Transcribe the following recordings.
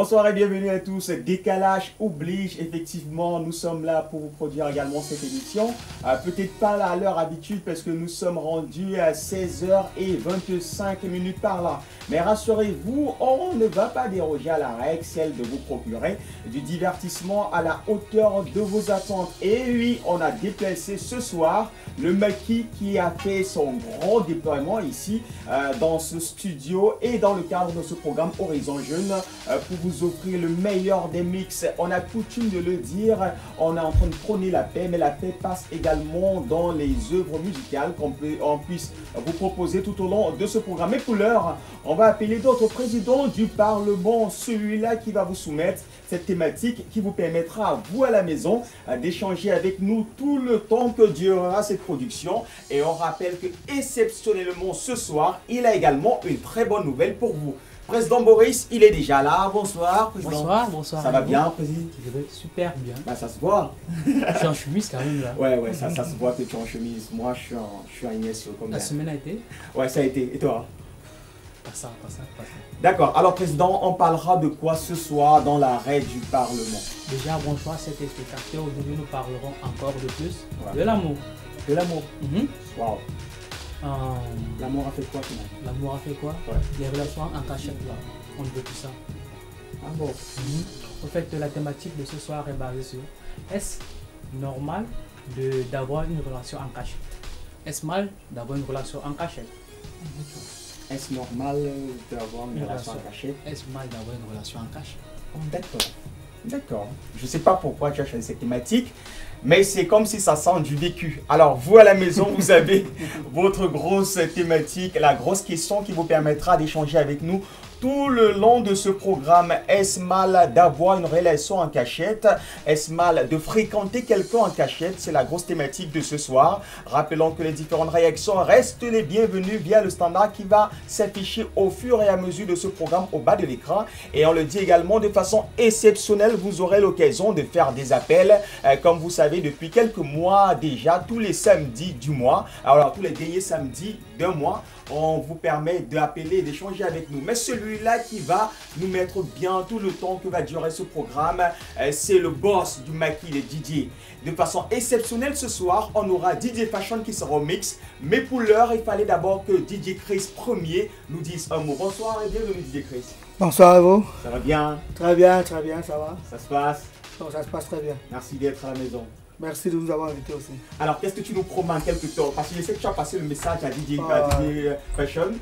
Bonsoir et bienvenue à tous. Décalage oblige, effectivement, nous sommes là pour vous produire également cette émission. Peut-être pas à l'heure habituelle parce que nous sommes rendus à 16h25 par là. Mais rassurez-vous, on ne va pas déroger à la règle, celle de vous procurer du divertissement à la hauteur de vos attentes. Et oui, on a déplacé ce soir le maquis qui a fait son grand déploiement ici dans ce studio et dans le cadre de ce programme Horizon Jeune pour vous offrir le meilleur des mix. On a coutume de le dire, on est en train de prôner la paix, mais la paix passe également dans les œuvres musicales qu'on puisse vous proposer tout au long de ce programme. Et pour l'heure, on va appeler d'autres présidents du Parlement, celui-là qui va vous soumettre cette thématique qui vous permettra à vous à la maison d'échanger avec nous tout le temps que durera cette production. Et on rappelle que exceptionnellement ce soir, il a également une très bonne nouvelle pour vous. Président Boris, il est déjà là. Bonsoir, président. Bonsoir, bonsoir. Ça va bien, président? Je vais super bien. Bah, ça se voit. Je suis en chemise quand même là. Ouais, ça se voit que tu es en chemise. Moi, je suis en Inès. La semaine a été? Ouais, ça a été. Et toi? Pas ça. D'accord. Alors, président, on parlera de quoi ce soir dans l'arrêt du Parlement? Déjà, bonsoir, cet spectateur. Aujourd'hui, nous parlerons encore de plus de l'amour. De l'amour? Waouh. L'amour a fait quoi finalement? L'amour a fait quoi? Ouais. Les relations en cachette là. On ne veut plus ça. Ah bon? Au fait, la thématique de ce soir est basée sur: est-ce normal d'avoir une relation en cachette? Est-ce mal d'avoir une relation en cachette? Est-ce normal d'avoir une relation en cachette? Est-ce mal d'avoir une relation en cachette? D'accord. Je ne sais pas pourquoi tu as choisi cette thématique, mais c'est comme si ça sent du vécu. Alors, vous à la maison, vous avez votre grosse thématique, la grosse question qui vous permettra d'échanger avec nous tout le long de ce programme. Est-ce mal d'avoir une relation en cachette? Est-ce mal de fréquenter quelqu'un en cachette? C'est la grosse thématique de ce soir. Rappelons que les différentes réactions restent les bienvenues via le standard qui va s'afficher au fur et à mesure de ce programme au bas de l'écran. Et on le dit également de façon exceptionnelle, vous aurez l'occasion de faire des appels. Comme vous savez, depuis quelques mois déjà, tous les samedis du mois, alors tous les derniers samedis d'un mois, on vous permet d'appeler et d'échanger avec nous. Mais celui-là qui va nous mettre bien tout le temps que va durer ce programme, c'est le boss du maquis, le DJ. De façon exceptionnelle ce soir, on aura DJ Fashion qui sera au mix. Mais pour l'heure, il fallait d'abord que DJ Chris premier nous dise un mot. Bonsoir et bienvenue DJ Chris. Bonsoir à vous. Ça va bien? Très bien, ça va. Ça se passe? Non, ça se passe très bien. Merci d'être à la maison. Merci de nous avoir invités aussi. Alors, qu'est-ce que tu nous promets en quelques temps? Parce que je sais que tu as passé le message à DJ Fashion.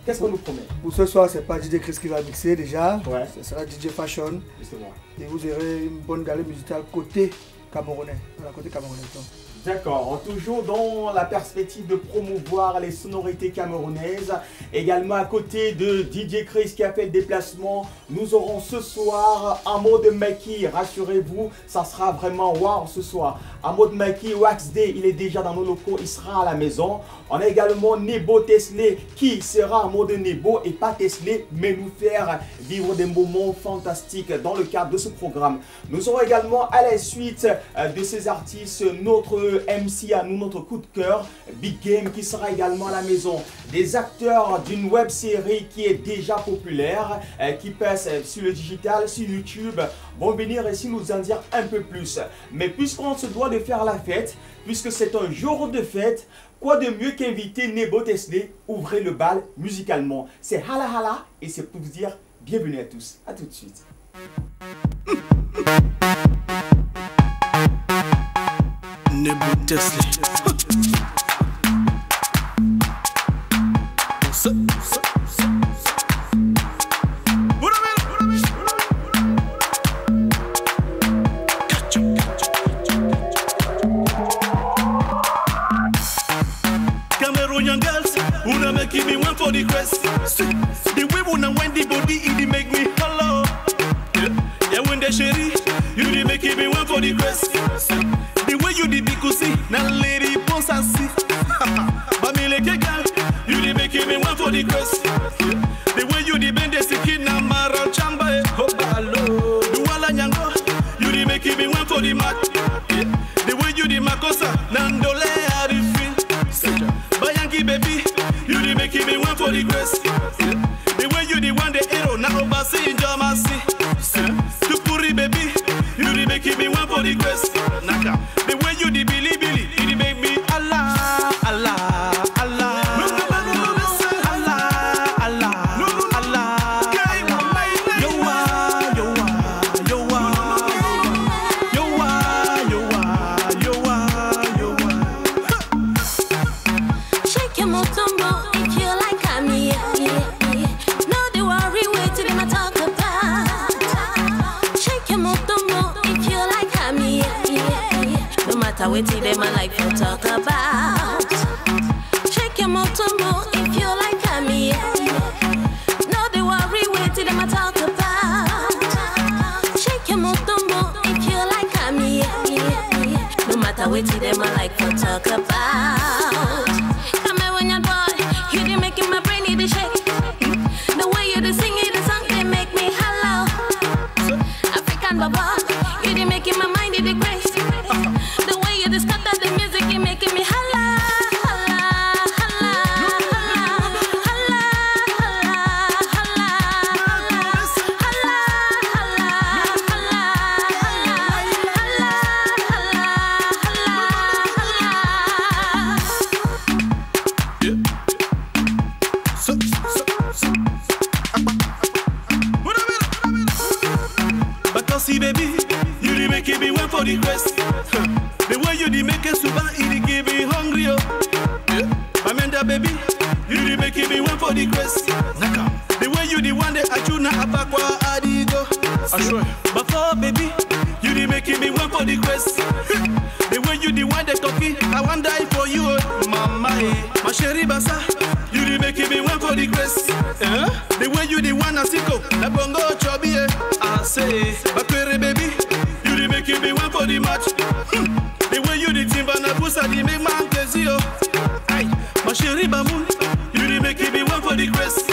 Qu'est-ce qu'on nous promet? Pour ce soir, c'est pas DJ Chris qui va mixer déjà. Ouais. Ce sera DJ Fashion. Justement. Et vous aurez une bonne galerie musicale côté camerounais. Voilà, côté camerounais. D'accord, toujours dans la perspective de promouvoir les sonorités camerounaises. Également à côté de DJ Chris qui a fait le déplacement, nous aurons ce soir un mode maquis. Rassurez-vous, ça sera vraiment wow ce soir. Un mode maquis Wax Day, il est déjà dans nos locaux, il sera à la maison. On a également Nebo Tesley qui sera en mode Nebo et pas Tesley, mais nous faire vivre des moments fantastiques dans le cadre de ce programme. Nous aurons également à la suite de ces artistes notre MC à nous, notre coup de cœur, Big Game qui sera également à la maison. Des acteurs d'une web série qui est déjà populaire, qui passe sur le digital, sur YouTube, vont venir ici nous en dire un peu plus. Mais puisqu'on se doit de faire la fête, puisque c'est un jour de fête, quoi de mieux qu'inviter Nebo Tesley, ouvrez le bal musicalement. C'est Hala Hala et c'est pour vous dire bienvenue à tous. À tout de suite. Nebo Tesley. Cameroonian girls, una make me one for the quest. The way una wind the body, it make me hello. Yeah, when they sherry, you dey make me one for the quest. The way you did bikusi, na lady pons and see. But me like a girl, you dey make me one for the quest. The way you did bend the skin, na maro chamba, oh balo. The wala nyango, you dey make me one for the mat. The way you did makosa, nandole arifi. Bayangi baby, you dey make me one for the quest. The way you did one the hero, now oversee your waiting them I like to talk about. Check your motombo if you like me. No, they worry, waiting them I talk about. Check your motombo if you like me. No matter waiting them I like to talk about. Come here when you're boy, you did making my brain need to shake. The way you did sing it, the song they make me hollow. African baba, you did making my mind in the grace. The way you just cut out the music, you making me holla, holla, holla, holla, holla, See baby, you did make me one for the quest. The way you did make it super, it give me hungry. Amanda baby, you did make me one for the quest. The way you did one day I choose na apakwa adigo. But for baby, you did make me one for the quest. The way you did one day coffee, I want die for you, mama. My chérie basa, you did make me one for the quest. The way you did one asiko, na bongo chobi. I say, Bakwere baby, you did make me one for the match. The way you did timba na pusa di make man crazy oh. Aye, my chérie bamoun, you did make me one for the quest.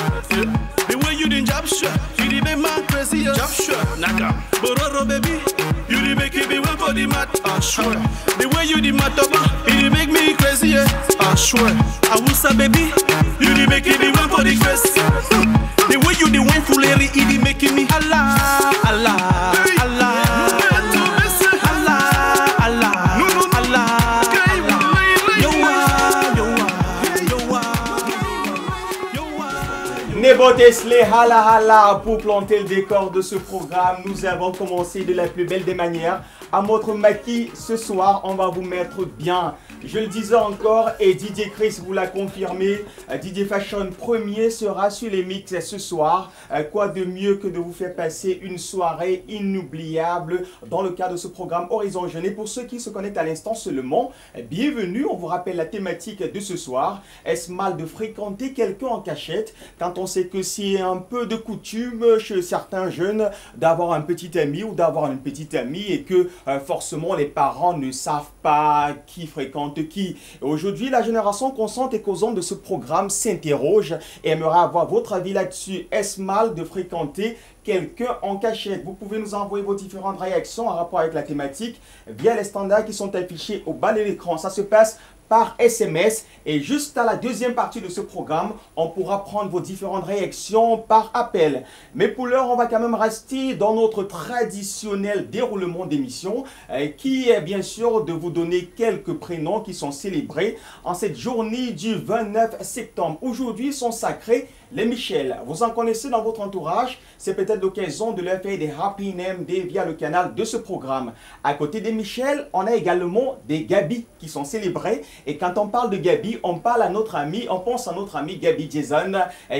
The way you did jab shot, you did make man crazy oh. Jab shot, naga. Bororo baby, you did make me one for the mat. I swear. The way you did matoba, you did make me crazy yeah. I swear. Awusa baby, you did make me one for the quest. The way you the wine foolery, it making me Allah, Allah, Allah, Allah, Allah, Allah, Nebo Tesley, hala hala, pour planter le décor de ce programme, nous avons commencé de la plus belle des manières. À notre maquis, ce soir, on va vous mettre bien. Je le disais encore, et DJ Chris vous l'a confirmé, DJ Fashion premier sera sur les mix ce soir. Quoi de mieux que de vous faire passer une soirée inoubliable dans le cadre de ce programme Horizon Jeune. Et pour ceux qui se connectent à l'instant seulement, bienvenue. On vous rappelle la thématique de ce soir. Est-ce mal de fréquenter quelqu'un en cachette quand on sait que c'est un peu de coutume chez certains jeunes d'avoir un petit ami ou d'avoir une petite amie et que forcément les parents ne savent pas qui fréquente qui. Aujourd'hui, la génération consciente et causante de ce programme s'interroge et aimerait avoir votre avis là-dessus. Est-ce mal de fréquenter quelqu'un en cachette? Vous pouvez nous envoyer vos différentes réactions en rapport avec la thématique via les standards qui sont affichés au bas de l'écran. Ça se passe par SMS et juste à la deuxième partie de ce programme, on pourra prendre vos différentes réactions par appel. Mais pour l'heure, on va quand même rester dans notre traditionnel déroulement d'émission qui est bien sûr de vous donner quelques prénoms qui sont célébrés en cette journée du 29 septembre. Aujourd'hui sont sacrés les Michel. Vous en connaissez dans votre entourage, c'est peut-être l'occasion de leur faire des Happy Name Day via le canal de ce programme. À côté des Michel, on a également des Gabi qui sont célébrés. Et quand on parle de Gabi, on parle à notre ami, on pense à notre ami Gabi Jason,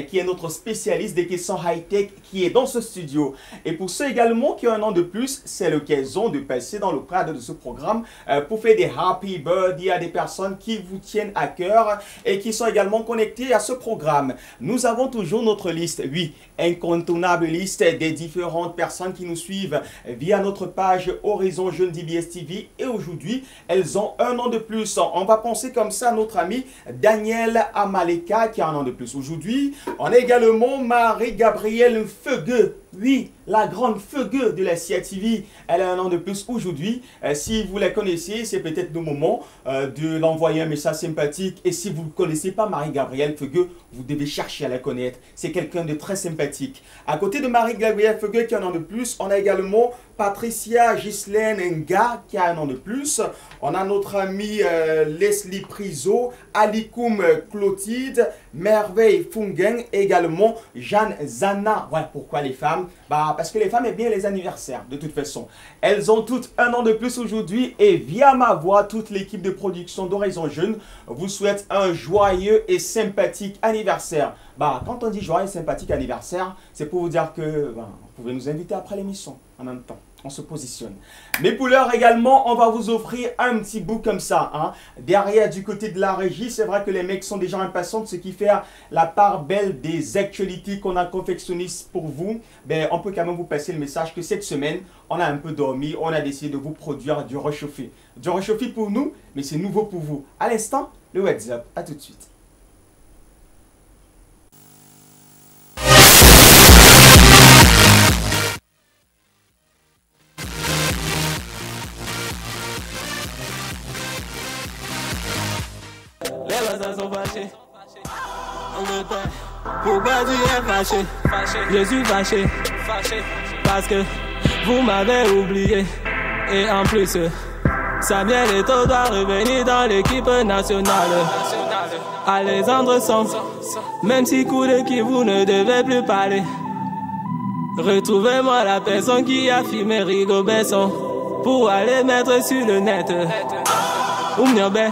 qui est notre spécialiste des questions high-tech, qui est dans ce studio. Et pour ceux également qui ont un an de plus, c'est l'occasion de passer dans le cadre de ce programme pour faire des Happy Birthday à des personnes qui vous tiennent à cœur et qui sont également connectées à ce programme. Nous avons toujours notre liste, oui, incontournable liste des différentes personnes qui nous suivent via notre page Horizon Jeune DBS TV. Et aujourd'hui, elles ont un an de plus. On va penser comme ça à notre ami Daniel Amaleka qui a un an de plus. Aujourd'hui, on a également Marie-Gabrielle Feugueux. Oui, la grande Feugueux de la CIATV, elle a un an de plus aujourd'hui. Si vous la connaissez, c'est peut-être le moment de l'envoyer un message sympathique. Et si vous ne connaissez pas Marie-Gabrielle Feugueux, vous devez chercher à la connaître. C'est quelqu'un de très sympathique. À côté de Marie-Gabrielle Feugueux qui a un an de plus, on a également Patricia Ghislaine Nga qui a un an de plus. On a notre ami Leslie Priso, Alikoum Clotilde, Merveille Fungen et également Jeanne Zana. Voilà pourquoi les femmes. Parce que les femmes aiment bien les anniversaires de toute façon. Elles ont toutes un an de plus aujourd'hui et via ma voix, toute l'équipe de production d'Horizon Jeune vous souhaite un joyeux et sympathique anniversaire. Quand on dit joyeux et sympathique anniversaire, c'est pour vous dire que vous pouvez nous inviter après l'émission en même temps. on se positionne. Mais pour l'heure également, on va vous offrir un petit bout comme ça. Hein. Derrière, du côté de la régie, c'est vrai que les mecs sont déjà impatients de ce qui fait la part belle des actualités qu'on a confectionnées pour vous. Ben, on peut quand même vous passer le message que cette semaine, on a un peu dormi, on a décidé de vous produire du réchauffé. Du réchauffé pour nous, mais c'est nouveau pour vous. À l'instant, le WhatsApp. À tout de suite. Les voisins sont fâchés. Pourquoi tu es fâché? Je suis fâché. Parce que vous m'avez oublié. Et en plus, Samuel Eto'o doit revenir dans l'équipe nationale. Alexandre Sombre, même si coup de qui vous ne devez plus parler. Retrouvez-moi la personne qui a filmé Rigo Besson pour aller mettre sur le net. Oumniobé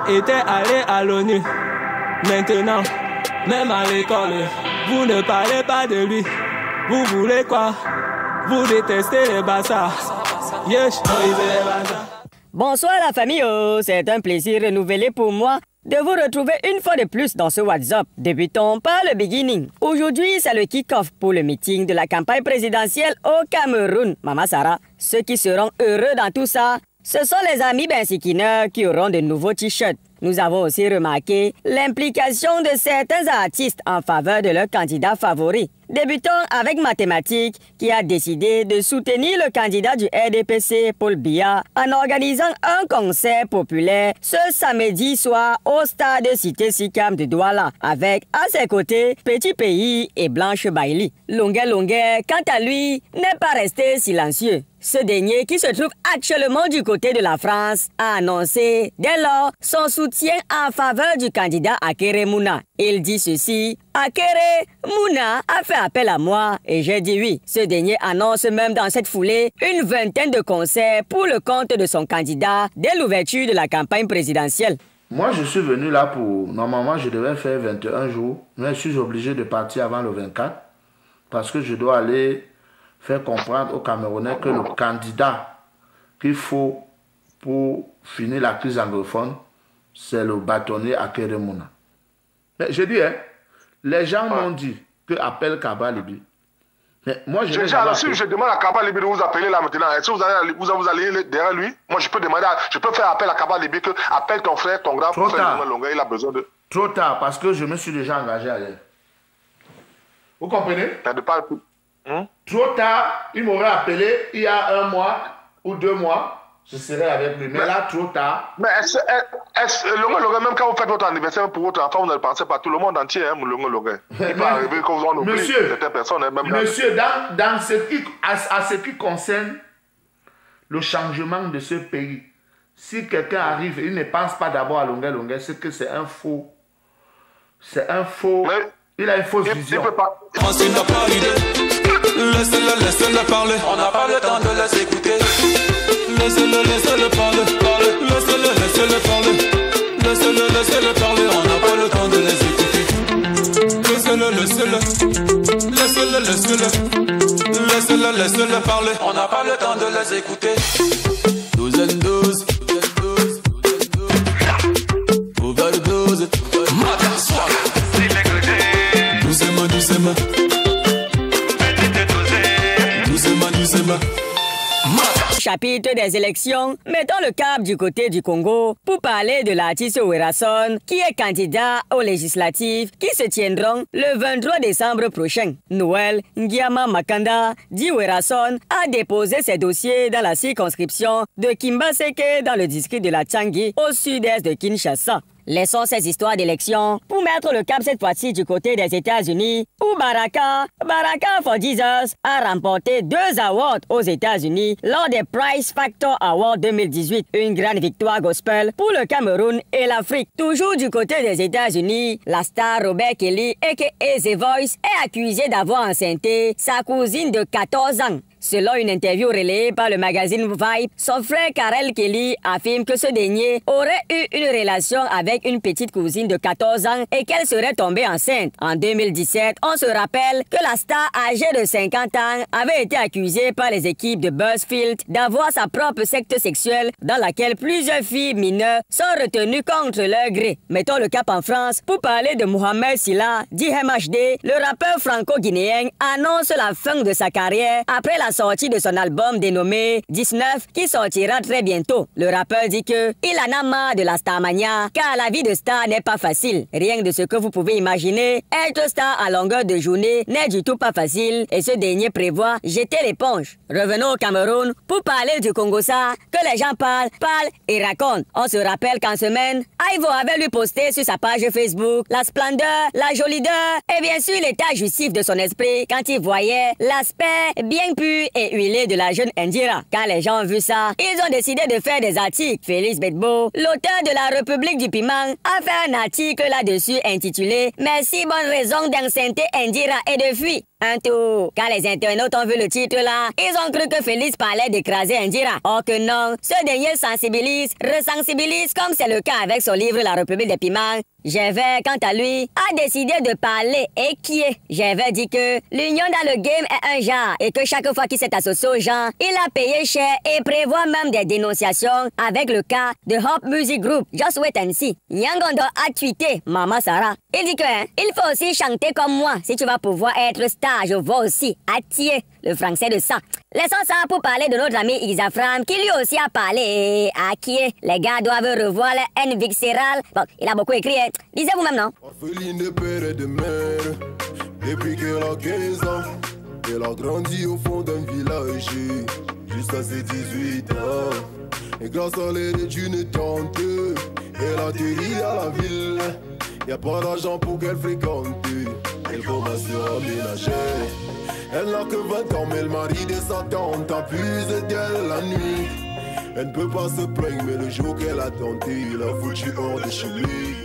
était allé à l'ONU. Maintenant, même à l'école, vous ne parlez pas de lui. Vous voulez quoi? Vous détestez les bassards. Yes, les bassards. Bonsoir la famille, c'est un plaisir renouvelé pour moi de vous retrouver une fois de plus dans ce WhatsApp. Débutons par le beginning. Aujourd'hui, c'est le kick-off pour le meeting de la campagne présidentielle au Cameroun. Maman Sarah, ceux qui seront heureux dans tout ça, ce sont les amis bensikineurs qui auront de nouveaux t-shirts. Nous avons aussi remarqué l'implication de certains artistes en faveur de leur candidat favori. Débutons avec Mathématiques, qui a décidé de soutenir le candidat du RDPC, Paul Biya, en organisant un concert populaire ce samedi soir au stade Cité Sicam de Douala, avec à ses côtés Petit Pays et Blanche Bailly. Longuet Longuet, quant à lui, n'est pas resté silencieux. Ce dernier, qui se trouve actuellement du côté de la France, a annoncé dès lors son soutien en faveur du candidat Akere Mouna. Il dit ceci: Akere Mouna a fait appel à moi et j'ai dit oui. Ce dernier annonce même dans cette foulée une vingtaine de concerts pour le compte de son candidat dès l'ouverture de la campagne présidentielle. Moi, je suis venu là pour... Normalement, je devais faire 21 jours, mais je suis obligé de partir avant le 24 parce que je dois aller faire comprendre aux Camerounais que le candidat qu'il faut pour finir la crise anglophone, c'est le bâtonnier Akere Mouna. Mais je dis, hein, les gens m'ont dit que appelle Kaba Libi. Mais moi, je demande à Kaba Libi de vous appeler là maintenant. Est-ce que vous allez derrière lui? Moi, je peux demander, je peux faire appel à Kaba Libi que appelle ton frère, ton grand frère, il a besoin de... Trop tard, parce que je me suis déjà engagé à l'aide. Vous comprenez? Trop tard, il m'aurait appelé il y a 1 mois ou 2 mois. Je serai avec lui. Mais là, trop tard. Mais même quand vous faites votre anniversaire pour votre enfant, vous ne pensez pas tout le monde entier, hein, il peut arriver que vous en oubliez certaines personnes. Monsieur, dans ce qui concerne le changement de ce pays, si quelqu'un arrive et il ne pense pas d'abord à Longuet Longuet, c'est que c'est un faux. C'est un faux. Il a une fausse vision. Laissez-le parler. On n'a pas le temps de les écouter. Laissez-le parler. Laissez-le parler. Laissez-le parler. On n'a pas le temps de les écouter. Laissez-le parler. On n'a pas le temps de les écouter. 12. Overdose. Doucement. Chapitre des élections, mettons le cap du côté du Congo pour parler de l'artiste Werason qui est candidat aux législatives qui se tiendront le 23 décembre prochain. Noël Ngiama Makanda dit Werason a déposé ses dossiers dans la circonscription de Kimbaseke dans le district de la Tchangi au sud-est de Kinshasa. Laissons ces histoires d'élections pour mettre le cap cette fois-ci du côté des États-Unis où Baraka for Jesus a remporté 2 awards aux États-Unis lors des Prize Factor Awards 2018. Une grande victoire gospel pour le Cameroun et l'Afrique. Toujours du côté des États-Unis, la star Robert Kelly aka The Voice est accusée d'avoir enceinté sa cousine de 14 ans. Selon une interview relayée par le magazine Vibe, son frère Karel Kelly affirme que ce dernier aurait eu une relation avec une petite cousine de 14 ans et qu'elle serait tombée enceinte. En 2017, on se rappelle que la star âgée de 50 ans avait été accusée par les équipes de BuzzFeed d'avoir sa propre secte sexuelle dans laquelle plusieurs filles mineures sont retenues contre leur gré. Mettons le cap en France pour parler de Mohamed Silla, dit MHD, le rappeur franco-guinéen annonce la fin de sa carrière après la sortie de son album dénommé 19 qui sortira très bientôt. Le rappeur dit que il en a marre de la starmania car la vie de star n'est pas facile. Rien de ce que vous pouvez imaginer, être star à longueur de journée n'est du tout pas facile et ce dernier prévoit jeter l'éponge. Revenons au Cameroun pour parler du Congo-Ça que les gens parlent et racontent. On se rappelle qu'en semaine, Ivo avait lui posté sur sa page Facebook la splendeur, la jolideur et bien sûr l'état justif de son esprit quand il voyait l'aspect bien pur et huilé de la jeune Indira. Quand les gens ont vu ça, ils ont décidé de faire des articles. Félix Bedbo, l'auteur de La République du Piment, a fait un article là-dessus intitulé « Merci, bonne raison d'incenter Indira et de fuir ». Un tout. Quand les internautes ont vu le titre là, ils ont cru que Félix parlait d'écraser Indira. Or que non, ce dernier sensibilise, ressensibilise comme c'est le cas avec son livre La République des Piments. Gervais, quant à lui, a décidé de parler et qui est. Gervais dit que l'union dans le game est un genre et que chaque fois qu'il s'est associé au genre, il a payé cher et prévoit même des dénonciations avec le cas de Hop Music Group. Just wait and see. Nyangondo a tweeté Mama Sarah. Il dit que il faut aussi chanter comme moi si tu vas pouvoir être star. Je vois aussi Atier, le français de ça. Laissons ça pour parler de notre ami Isafram qui lui aussi a parlé. Akié, les gars doivent revoir la haine viscérale. Bon, il a beaucoup écrit. Lisez vous-même, non? Orpheline de père et de mère, depuis qu'elle a 15 ans, elle a grandi au fond d'un village jusqu'à ses 18 ans. Et grâce à l'aide d'une tante, elle atterrit à la ville. Y a pas d'argent pour qu'elle fréquente. Elle commence à ménager. Elle n'a que 20 ans, mais le mari de sa tante abuse d'elle la nuit. Elle ne peut pas se plaindre, mais le jour qu'elle a tenté, il a foutu hors de chez lui.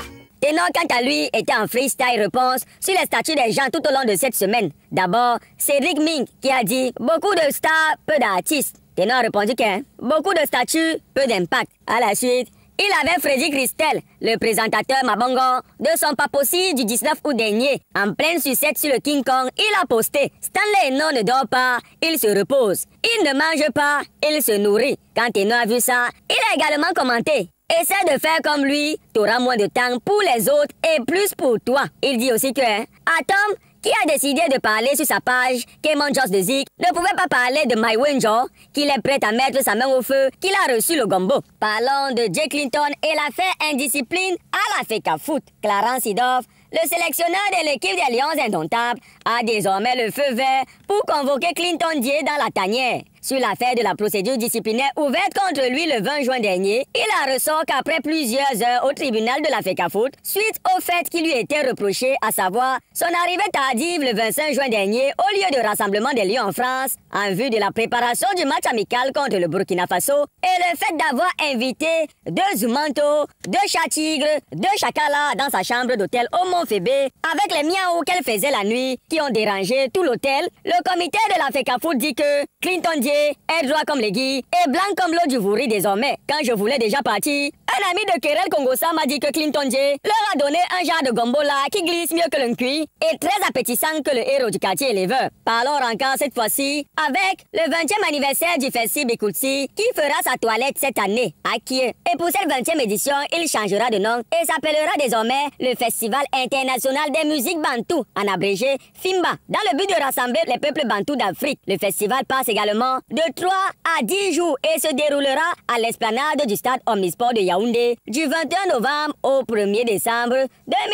Ténor, quant à lui, était en freestyle réponse sur les statuts des gens tout au long de cette semaine. D'abord, c'est Rick Mink qui a dit « Beaucoup de stars, peu d'artistes ». Ténor a répondu que « Beaucoup de statuts, peu d'impact ». À la suite, il avait Freddy Christel, le présentateur Mabongo, de son papossi du 19 août dernier. En pleine sucette sur le King Kong, il a posté « Stanley Eno ne dort pas, il se repose. Il ne mange pas, il se nourrit ». Quand Eno a vu ça, il a également commenté « Essaie de faire comme lui, t'auras moins de temps pour les autres et plus pour toi ». Il dit aussi que Atom, qui a décidé de parler sur sa page Kemon Joss de Zik, ne pouvait pas parler de My Wenjo, qu'il est prêt à mettre sa main au feu, qu'il a reçu le gombo. Parlons de Jay Clinton et l'affaire indiscipline à la FECA Foot. Clarence Seedorf, le sélectionneur de l'équipe des Lions Indomptables, a désormais le feu vert pour convoquer Clinton Dier dans la tanière. Sur l'affaire de la procédure disciplinaire ouverte contre lui le 20 juin dernier, il en ressort qu'après plusieurs heures au tribunal de la FECAFOOT, suite au fait qui lui était reproché, à savoir son arrivée tardive le 25 juin dernier au lieu de rassemblement des Lions en France, en vue de la préparation du match amical contre le Burkina Faso, et le fait d'avoir invité 2 Zumanto, 2 Chat-Tigre, 2 Chakala dans sa chambre d'hôtel au Mont-Fébé, avec les miaou qu'elle faisait la nuit, qui ont dérangé tout l'hôtel, le comité de la FECAFOOT dit que Clinton Dier est droit comme les guilles et blanc comme l'eau du Vouri désormais. Quand je voulais déjà partir, un ami de Kerel Congosa m'a dit que Clinton Dier leur a donné un genre de gombo là qui glisse mieux que le cuit et très appétissant que le héros du quartier éleveur. Parlons encore cette fois-ci avec le 20e anniversaire du Festival Bikoutsi qui fera sa toilette cette année à Kiev. Et pour cette 20e édition, il changera de nom et s'appellera désormais le Festival international des musiques bantoues, en abrégé FIMBA, dans le but de rassembler les peuples bantous d'Afrique. Le festival passe également de 3 à 10 jours et se déroulera à l'esplanade du stade Omnisport de Yaoundé du 21 novembre au 1er décembre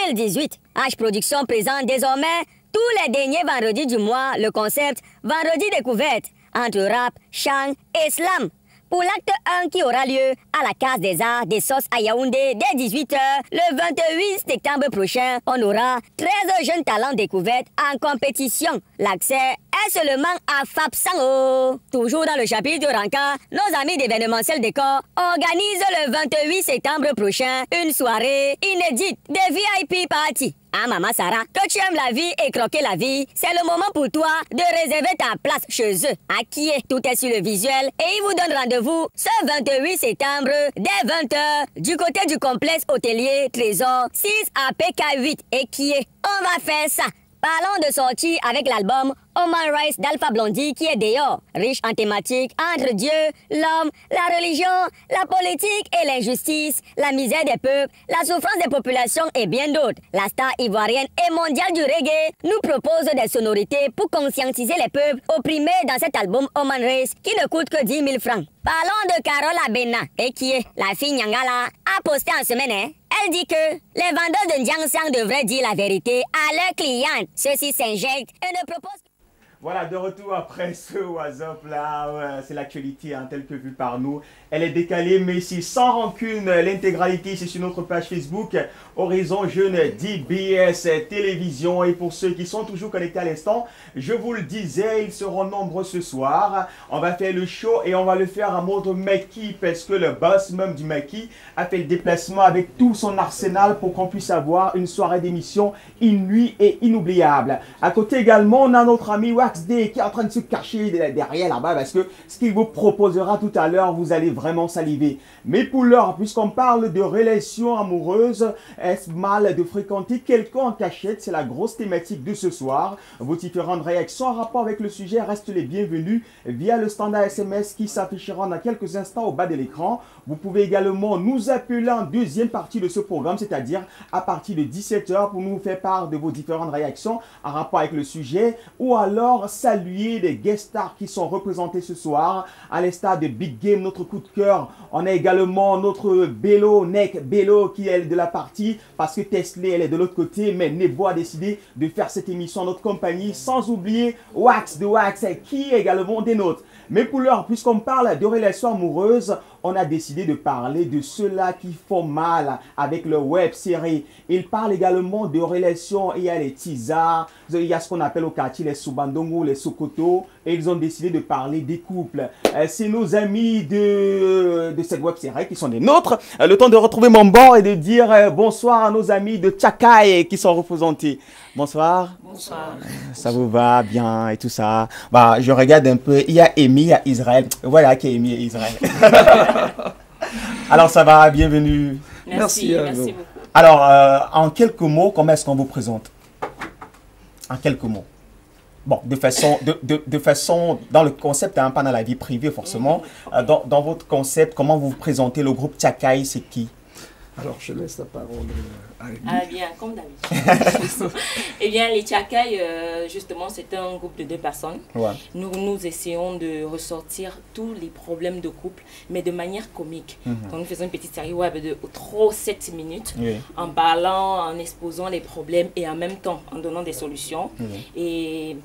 2018. H Production présente désormais tous les derniers vendredis du mois le concept Vendredi découverte entre rap, chant et slam. Pour l'acte 1 qui aura lieu à la Case des Arts des Sauces à Yaoundé dès 18h, le 28 septembre prochain, on aura 13 jeunes talents découverts en compétition. L'accès est seulement à Fapsango. Toujours dans le chapitre Ranka, nos amis d'événementiel décor organisent le 28 septembre prochain une soirée inédite des VIP Party. Ah, maman Sarah, que tu aimes la vie et croquer la vie, c'est le moment pour toi de réserver ta place chez eux. À qui est tout est sur le visuel et ils vous donnent rendez-vous ce 28 septembre dès 20h du côté du complexe hôtelier Trésor 6 à PK8 et qui est. On va faire ça. Parlons de sortie avec l'album Human Rights d'Alpha Blondy qui est dehors, riche en thématiques entre Dieu, l'homme, la religion, la politique et l'injustice, la misère des peuples, la souffrance des populations et bien d'autres. La star ivoirienne et mondiale du reggae nous propose des sonorités pour conscientiser les peuples opprimés dans cet album Human Race qui ne coûte que 10 000 francs. Parlons de Carole Abena, et qui est la fille Nyangala, a posté en semaine, hein. Elle dit que les vendeurs de Ndiangsang devraient dire la vérité à leurs clients. Ceux-ci s'injectent et ne proposent... Voilà, de retour après ce WhatsApp là, c'est l'actualité telle que vue par nous. Elle est décalée, mais c'est sans rancune. L'intégralité, c'est sur notre page Facebook, Horizon Jeune DBS Télévision. Et pour ceux qui sont toujours connectés à l'instant, je vous le disais, ils seront nombreux ce soir. On va faire le show et on va le faire à mode Maki, parce que le boss même du Maki a fait le déplacement avec tout son arsenal pour qu'on puisse avoir une soirée d'émission inouïe et inoubliable. À côté également, on a notre ami Wax Day qui est en train de se cacher derrière là-bas, parce que ce qu'il vous proposera tout à l'heure, vous allez vraiment saliver. Mais pour l'heure, puisqu'on parle de relations amoureuses, est-ce mal de fréquenter quelqu'un en cachette? C'est la grosse thématique de ce soir. Vos différentes réactions en rapport avec le sujet restent les bienvenues via le standard SMS qui s'affichera dans quelques instants au bas de l'écran. Vous pouvez également nous appeler en deuxième partie de ce programme, c'est-à-dire à partir de 17h pour nous faire part de vos différentes réactions en rapport avec le sujet, ou alors saluer les guest stars qui sont représentés ce soir, à l'instar de Big Game, notre coup de cœur. On a également notre Bello, Nek Bello, qui est de la partie, parce que Tesla, elle est de l'autre côté, mais Nebo a décidé de faire cette émission en notre compagnie, sans oublier Wax de Wax, qui est également des nôtres. Mais pour l'heure, puisqu'on parle de relations amoureuses, on a décidé de parler de ceux-là qui font mal avec le web série. Il parle également de relations, il y a les tisards, il y a ce qu'on appelle au quartier les Soubandongo, les Sokoto, et ils ont décidé de parler des couples. C'est nos amis de cette web série qui sont des nôtres. Le temps de retrouver mon banc et de dire bonsoir à nos amis de Tchakai qui sont représentés. Bonsoir. Bonsoir. Ça vous va bien et tout ça. Bah, je regarde un peu. Il y a Amy, il y a Israël. Voilà qui est Amy et Israël. Alors ça va, bienvenue. Merci beaucoup. Alors, en quelques mots, comment est-ce qu'on vous présente? En quelques mots. Bon, de façon, dans le concept, hein, pas dans la vie privée forcément. Dans votre concept, comment vous présentez le groupe Tchakai, c'est qui? Alors, je laisse la parole à Amy. Ah bien, comme d'habitude. Eh bien, les Tchakai, justement, c'est un groupe de 2 personnes. Ouais. Nous essayons de ressortir tous les problèmes de couple, mais de manière comique. Donc, nous faisons une petite série web de 7 minutes, en parlant, en exposant les problèmes et en même temps en donnant des solutions. Et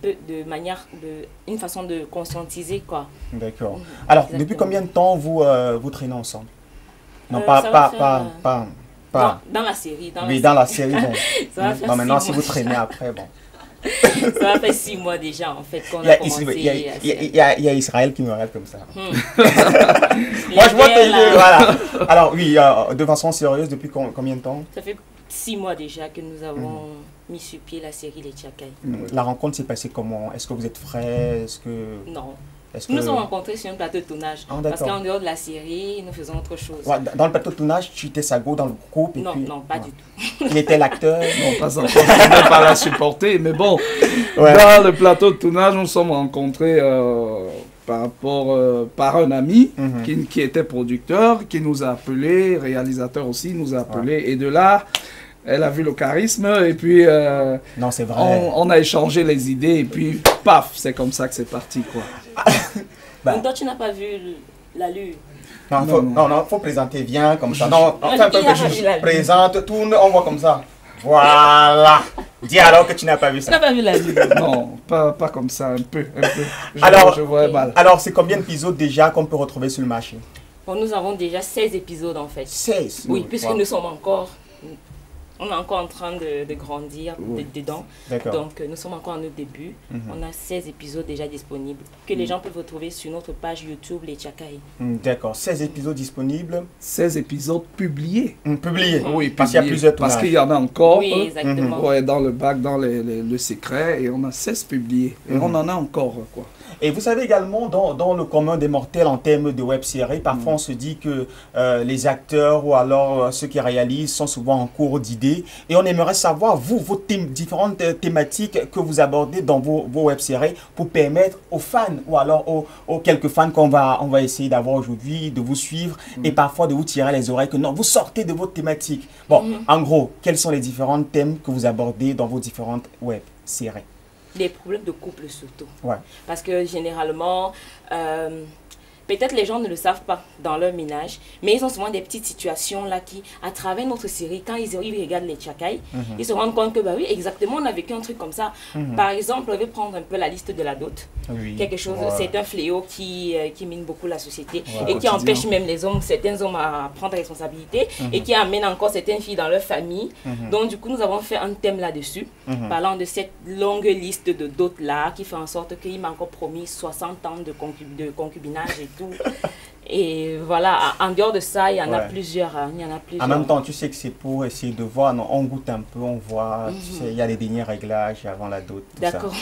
une façon de conscientiser, quoi. D'accord. Alors, depuis combien de temps vous traînez ensemble? Non, pas dans la série. Dans la série, bon. Bon, maintenant, si vous traînez après, bon. Ça va faire 6 mois déjà, en fait, qu'on a commencé. Il y a Israël qui me regarde comme ça. Moi, je vois que... Voilà. Alors, oui, de façon sérieuse, depuis combien de temps? Ça fait 6 mois déjà que nous avons mis sur pied la série Les Tchakai. La rencontre s'est passée comment? Est-ce que vous êtes frais? Non. Nous nous sommes rencontrés sur un plateau de tournage. Parce qu'en dehors de la série, nous faisons autre chose. Ouais, dans le plateau de tournage, tu étais Sago dans le groupe? Non, non, pas du tout. Il était l'acteur? Non, pas encore. Je ne pas la supporter. Mais bon, dans le plateau de tournage, nous nous sommes rencontrés par un ami qui était producteur, qui nous a appelés, réalisateur aussi, nous a appelés. Et de là... Elle a vu le charisme et puis non, c'est vrai. On a échangé les idées et puis paf, c'est comme ça que c'est parti, quoi. Donc toi, tu n'as pas vu l'allure? Non, faut présenter bien comme ça. Non, enfin, un peu que je présente, tourne, on voit comme ça. Voilà. Dis alors que tu n'as pas vu ça. Tu n'as pas vu l'allure? Non, pas comme ça, un peu. Je vois mal. Alors, c'est combien d'épisodes déjà qu'on peut retrouver sur le marché? Bon, nous avons déjà 16 épisodes en fait. 16? Oui, puisque nous sommes encore... On est encore en train de grandir dedans. Donc, nous sommes encore à notre début. On a 16 épisodes déjà disponibles que les gens peuvent retrouver sur notre page YouTube, les Tchakai. D'accord. 16 épisodes disponibles. 16 épisodes publiés. Publiés. Oui, parce qu'il y a plusieurs tournages. Parce qu'il y en a encore. Oui, exactement. Ouais, dans le bac, dans le secret. Et on a 16 publiés. Et on en a encore, quoi. Et vous savez également, dans le commun des mortels en termes de web-série, parfois on se dit que les acteurs ou alors ceux qui réalisent sont souvent en cours d'idées. Et on aimerait savoir, vous, vos différentes thématiques que vous abordez dans vos web-séries pour permettre aux fans ou alors aux quelques fans qu'on va essayer d'avoir aujourd'hui, de vous suivre et parfois de vous tirer les oreilles que non, vous sortez de votre thématique. Bon, en gros, quels sont les différents thèmes que vous abordez dans vos différentes web-séries? Les problèmes de couple surtout. Ouais. Parce que généralement, peut-être les gens ne le savent pas dans leur ménage, mais ils ont souvent des petites situations là qui, à travers notre série, quand ils regardent les Tchakai, ils se rendent compte que, bah oui, exactement, on a vécu un truc comme ça. Par exemple, on veut prendre un peu la liste de la dot. Quelque chose, c'est un fléau qui mine beaucoup la société et qui empêche même les hommes, certains hommes à prendre responsabilité et qui amène encore certaines filles dans leur famille. Donc, du coup, nous avons fait un thème là-dessus, parlant de cette longue liste de dot là qui fait en sorte qu'il m'a encore promis 60 ans de concubinage et tout. Et voilà, en dehors de ça, il y en a plusieurs. En même temps, tu sais que c'est pour essayer de voir, non, on goûte un peu, on voit, tu sais, il y a les derniers réglages avant la dot. D'accord.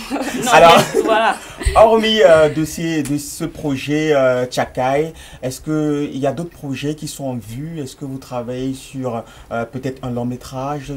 Alors, voilà. Hormis de ce projet Tchakai, est-ce qu'il y a d'autres projets qui sont en vue? Est-ce que vous travaillez sur peut-être un long métrage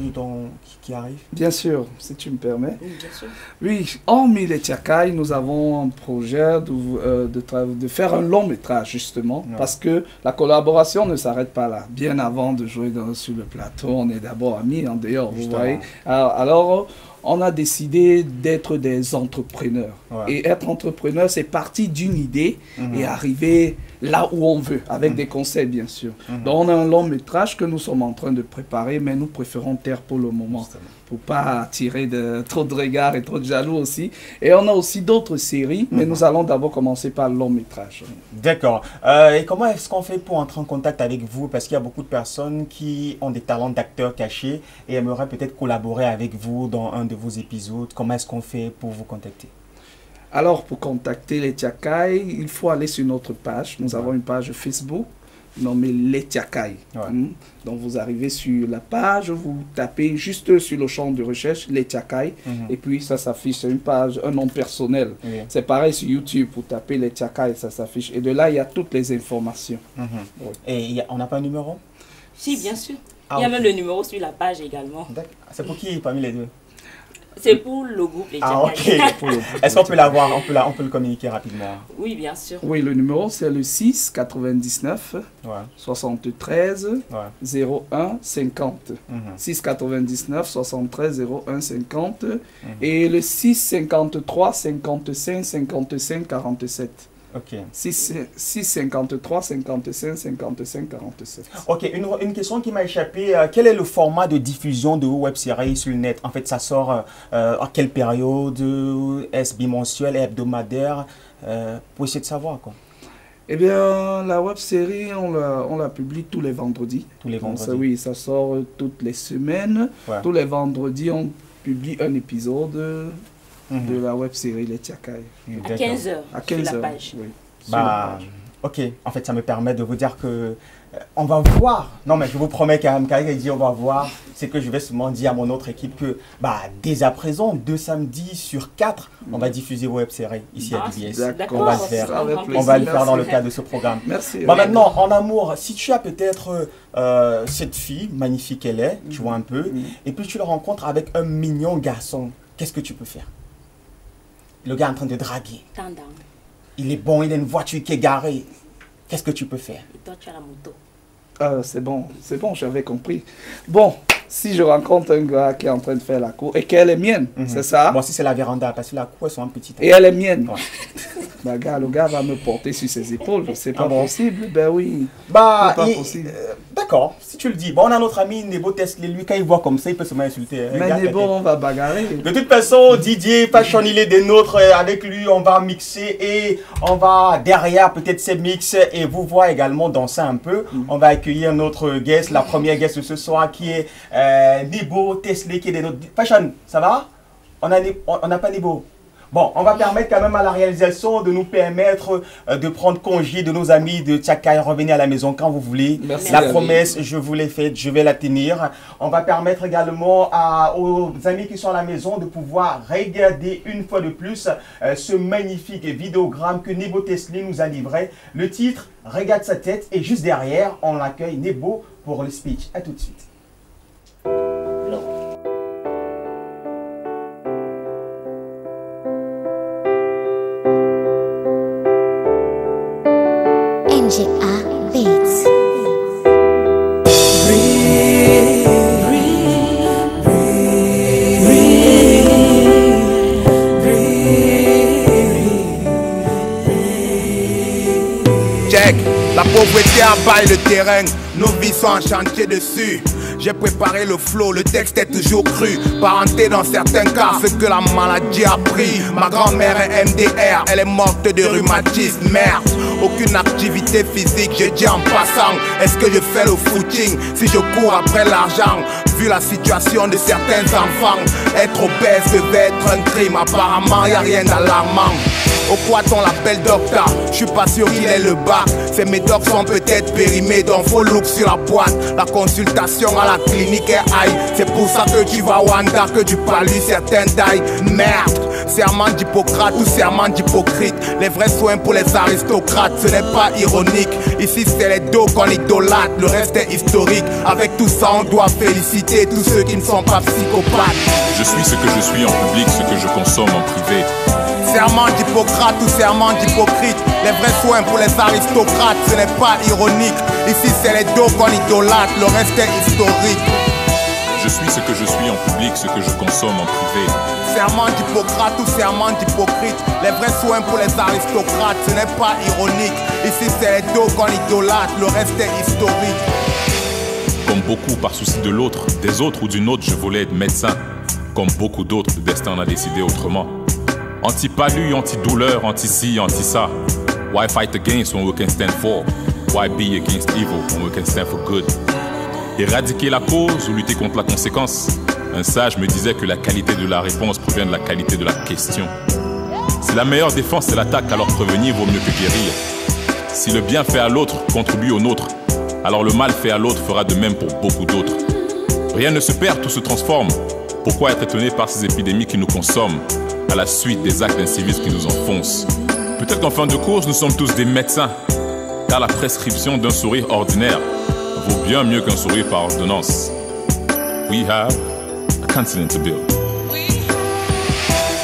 qui arrive? Bien sûr, si tu me permets. Oui, bien sûr. Oui, hormis les Tchakai, nous avons un projet de faire un long métrage, justement. Parce que la collaboration ne s'arrête pas là. Bien avant de jouer sur le plateau, on est d'abord amis en dehors, vous voyez. Alors, on a décidé d'être des entrepreneurs. Et être entrepreneur, c'est partir d'une idée et arriver là où on veut, avec des conseils, bien sûr. Donc, on a un long métrage que nous sommes en train de préparer, mais nous préférons taire pour le moment. Pour ne pas attirer trop de regards et trop de jaloux aussi. Et on a aussi d'autres séries, mais nous allons d'abord commencer par le long métrage. D'accord. Et comment est-ce qu'on fait pour entrer en contact avec vous? Parce qu'il y a beaucoup de personnes qui ont des talents d'acteurs cachés et aimeraient peut-être collaborer avec vous dans un de vos épisodes. Comment est-ce qu'on fait pour vous contacter? Alors, pour contacter les Tchakai, il faut aller sur notre page. Nous avons une page Facebook nommée Les Tchakai. Donc, vous arrivez sur la page, vous tapez juste sur le champ de recherche Les Tchakai, et puis ça s'affiche. C'est une page, un nom personnel. C'est pareil sur YouTube, vous tapez Les Tchakai, ça s'affiche. Et de là, il y a toutes les informations. Et on n'a pas un numéro? Si, bien sûr. Il y a même le numéro sur la page également. C'est pour qui parmi les deux? C'est pour le groupe Les Tchakai. Est-ce qu'on peut l'avoir? On peut le communiquer rapidement? Oui, bien sûr. Oui, le numéro, c'est le 6 99 73 01 50. 6 99 73 01 50. Et le 6 53 55 55 47. Ok. 6 53 55 55 47. Ok, une question qui m'a échappé. Quel est le format de diffusion de vos web-séries sur le net? En fait, ça sort à quelle période? Est-ce bimensuel, hebdomadaire? Pour essayer de savoir, quoi. Eh bien, la web-série, on la publie tous les vendredis. Tous les vendredis? Donc, oui, ça sort toutes les semaines. Tous les vendredis, on publie un épisode de la web-série Les Tchakai. À 15h, à 15 sur la page. Oui, ok, en fait, ça me permet de vous dire que on va voir. Non, mais je vous promets quand même, quand il dit on va voir, c'est que je vais seulement dire à mon autre équipe que dès à présent, 2 samedis sur 4, on va diffuser vos web-séries ici à DBS. On va le faire. On va le faire dans le cadre de ce programme. Merci. Maintenant, en amour, si tu as peut-être cette fille, magnifique elle est, tu vois un peu, et puis tu le rencontres avec un mignon garçon, qu'est-ce que tu peux faire? Le gars est en train de draguer. Il est bon, il a une voiture qui est garée. Qu'est-ce que tu peux faire? Et toi, tu as la moto. C'est bon, j'avais compris. Bon, si je rencontre un gars qui est en train de faire la cour et qu'elle est mienne, c'est ça? Bon, si c'est la véranda, parce que la cour, elles sont en petite. Et elle est mienne. le gars va me porter sur ses épaules. C'est pas possible. Ben oui. Bah, c'est pas possible. D'accord, si tu le dis. Bon, on a notre ami Nebo Tesla, lui, quand il voit comme ça, il peut se m'insulter. Mais Nebo, on va bagarrer. De toute façon, Didier Fashion, il est des nôtres. Avec lui, on va mixer et on va derrière peut-être ces mix et vous voir également danser un peu. On va accueillir notre guest, la première guest de ce soir qui est Nebo Tesla, qui est des nôtres. Fashion, ça va? On n'a pas Nebo. Bon, on va permettre quand même à la réalisation de nous permettre de prendre congé de nos amis de Tchakai, revenir à la maison quand vous voulez. Merci, la promesse, je vous l'ai faite, je vais la tenir. On va permettre également aux amis qui sont à la maison de pouvoir regarder une fois de plus ce magnifique vidéogramme que Nebo Tesla nous a livré. Le titre, regarde sa tête, et juste derrière, on accueille Nebo pour le speech. A tout de suite. NGA Beats. Check, la pauvreté abaille le terrain, nos vies sont en chantier dessus. J'ai préparé le flow, le texte est toujours cru. Parenté dans certains cas, ce que la maladie a pris. Ma grand-mère est MDR, elle est morte de rhumatisme. Merde, aucune activité physique, je dis en passant. Est-ce que je fais le footing si je cours après l'argent? Vu la situation de certains enfants, être obèse devait être un crime. Apparemment, y a rien d'alarmant. Au quoi on l'appelle docteur? Je suis pas sûr qu'il ait le bac. Ces médocs sont peut-être périmés, donc faut look sur la boîte. La consultation à la clinique est high. C'est pour ça que tu vas au Wanda, que tu palus certains tailles. Merde, serment d'Hippocrate ou serment d'hypocrite. Les vrais soins pour les aristocrates, ce n'est pas ironique. Ici c'est les dos qu'on idolâtre, le reste est historique. Avec tout ça on doit féliciter tous ceux qui ne sont pas psychopathes. Je suis ce que je suis en public, ce que je consomme en privé. Serment d'Hippocrate ou serment d'hypocrite. Les vrais soins pour les aristocrates, ce n'est pas ironique. Ici c'est les dos qu'on idolâtre, le reste est historique. Je suis ce que je suis en public, ce que je consomme en privé. Serment d'Hippocrate ou serment d'hypocrite. Les vrais soins pour les aristocrates, ce n'est pas ironique. Ici c'est les dos qu'on idolâtre, le reste est historique. Comme beaucoup par souci de l'autre, des autres ou d'une autre, je voulais être médecin. Comme beaucoup d'autres, le destin en a décidé autrement. Anti-palu, anti-douleur, anti-ci, anti-ça. Why fight against when we can stand for? Why be against evil when we can stand for good? Éradiquer la cause ou lutter contre la conséquence? Un sage me disait que la qualité de la réponse provient de la qualité de la question. Si la meilleure défense est l'attaque, alors prévenir vaut mieux que guérir. Si le bien fait à l'autre contribue au nôtre, alors le mal fait à l'autre fera de même pour beaucoup d'autres. Rien ne se perd, tout se transforme. Pourquoi être étonné par ces épidémies qui nous consomment à la suite des actes d'incivisme qui nous enfoncent? Peut-être qu'en fin de course, nous sommes tous des médecins, car la prescription d'un sourire ordinaire vaut bien mieux qu'un sourire par ordonnance. We have a continent to build.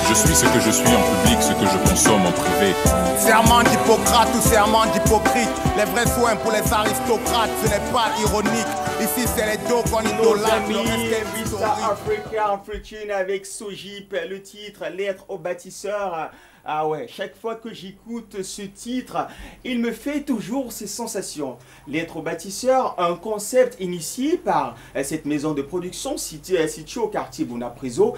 Je suis ce que je suis en public, ce que je consomme en privé. Serment d'Hippocrate ou serment d'hypocrite. Les vrais soins pour les aristocrates, ce n'est pas ironique. Ici c'est les dos qu'on idolâtre. Nos amis Vista Africa Fortune avec Sojip, le titre Lettre au bâtisseur. Ah ouais, chaque fois que j'écoute ce titre, il me fait toujours ces sensations. Lettre au bâtisseur, un concept initié par cette maison de production située au quartier Bonapriso,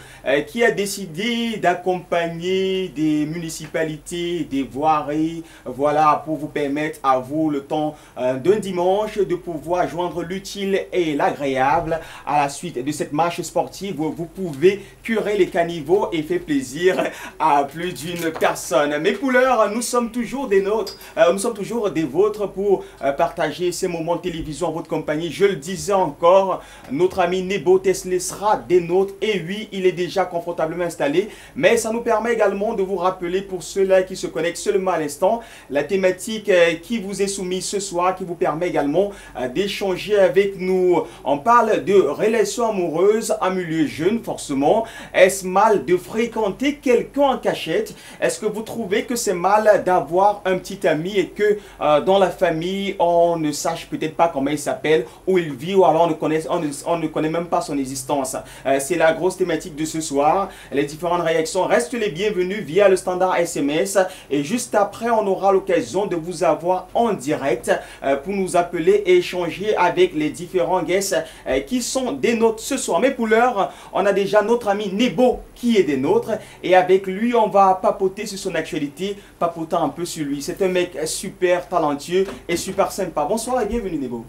qui a décidé d'accompagner des municipalités, des voiries, voilà, pour vous permettre à vous le temps d'un dimanche de pouvoir joindre l'utile et l'agréable. À la suite de cette marche sportive, vous pouvez curer les caniveaux et faire plaisir à plus d'une personne. Mes couleurs, nous sommes toujours des nôtres, nous sommes toujours des vôtres pour partager ces moments de télévision en votre compagnie. Je le disais encore, notre ami Nebo Tesla sera des nôtres, et oui, il est déjà confortablement installé, mais ça nous permet également de vous rappeler, pour ceux-là qui se connectent seulement à l'instant, la thématique qui vous est soumise ce soir, qui vous permet également d'échanger avec nous. On parle de relations amoureuses en milieu jeune, forcément. Est-ce mal de fréquenter quelqu'un en cachette? est-ce que vous trouvez que c'est mal d'avoir un petit ami et que dans la famille, on ne sache peut-être pas comment il s'appelle, où il vit, ou alors on ne connaît même pas son existence? C'est la grosse thématique de ce soir. Les différentes réactions restent les bienvenues via le standard SMS. Et juste après, on aura l'occasion de vous avoir en direct pour nous appeler et échanger avec les différents guests qui sont des nôtres ce soir. Mais pour l'heure, on a déjà notre ami Nebo qui est des nôtres. Et avec lui, on va papoter sur son actualité, papoter un peu sur lui. C'est un mec super talentueux et super sympa. Bonsoir et bienvenue Nebo.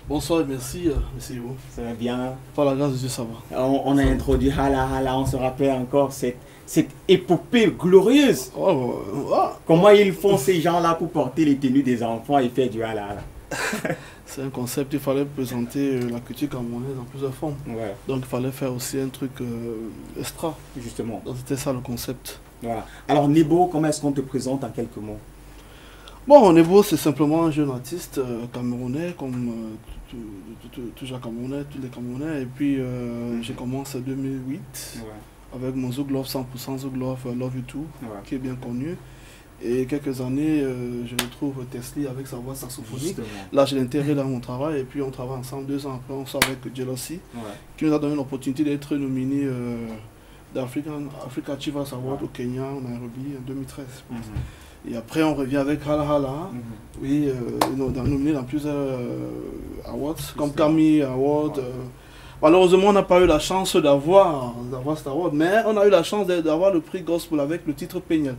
Bonsoir, merci, merci vous. Ça va bien? Par la grâce de Dieu, ça va. On a introduit Hala Hala, on se rappelle encore cette épopée glorieuse. Comment ils font ces gens-là pour porter les tenues des enfants et faire du Hala Hala? C'est un concept, il fallait présenter la culture camerounaise en plusieurs formes. Ouais. Donc il fallait faire aussi un truc extra. Justement. Donc c'était ça le concept. Voilà. Alors Nebo, comment est-ce qu'on te présente en quelques mots? Bon, Nebo, c'est simplement un jeune artiste camerounais, comme toujours camerounais, tous les Camerounais. Et puis j'ai commencé en 2008 avec mon Zouk Love 100% Zouk Love Love You Too, qui est bien connu. Et quelques années, je retrouve Tesli avec sa voix saxophonique. Justement. Là, je l'ai intégré dans mon travail et puis on travaille ensemble. 2 ans après, on sort avec Jealousy, qui nous a donné l'opportunité d'être nominé d'Africa Chivas Award au Kenya, en Nairobi, en 2013. Et après, on revient avec Hala Hala, oui, nominé dans plusieurs awards, comme Kami Award. Malheureusement, on n'a pas eu la chance d'avoir cet award, mais on a eu la chance d'avoir le prix Gospel avec le titre Peignel.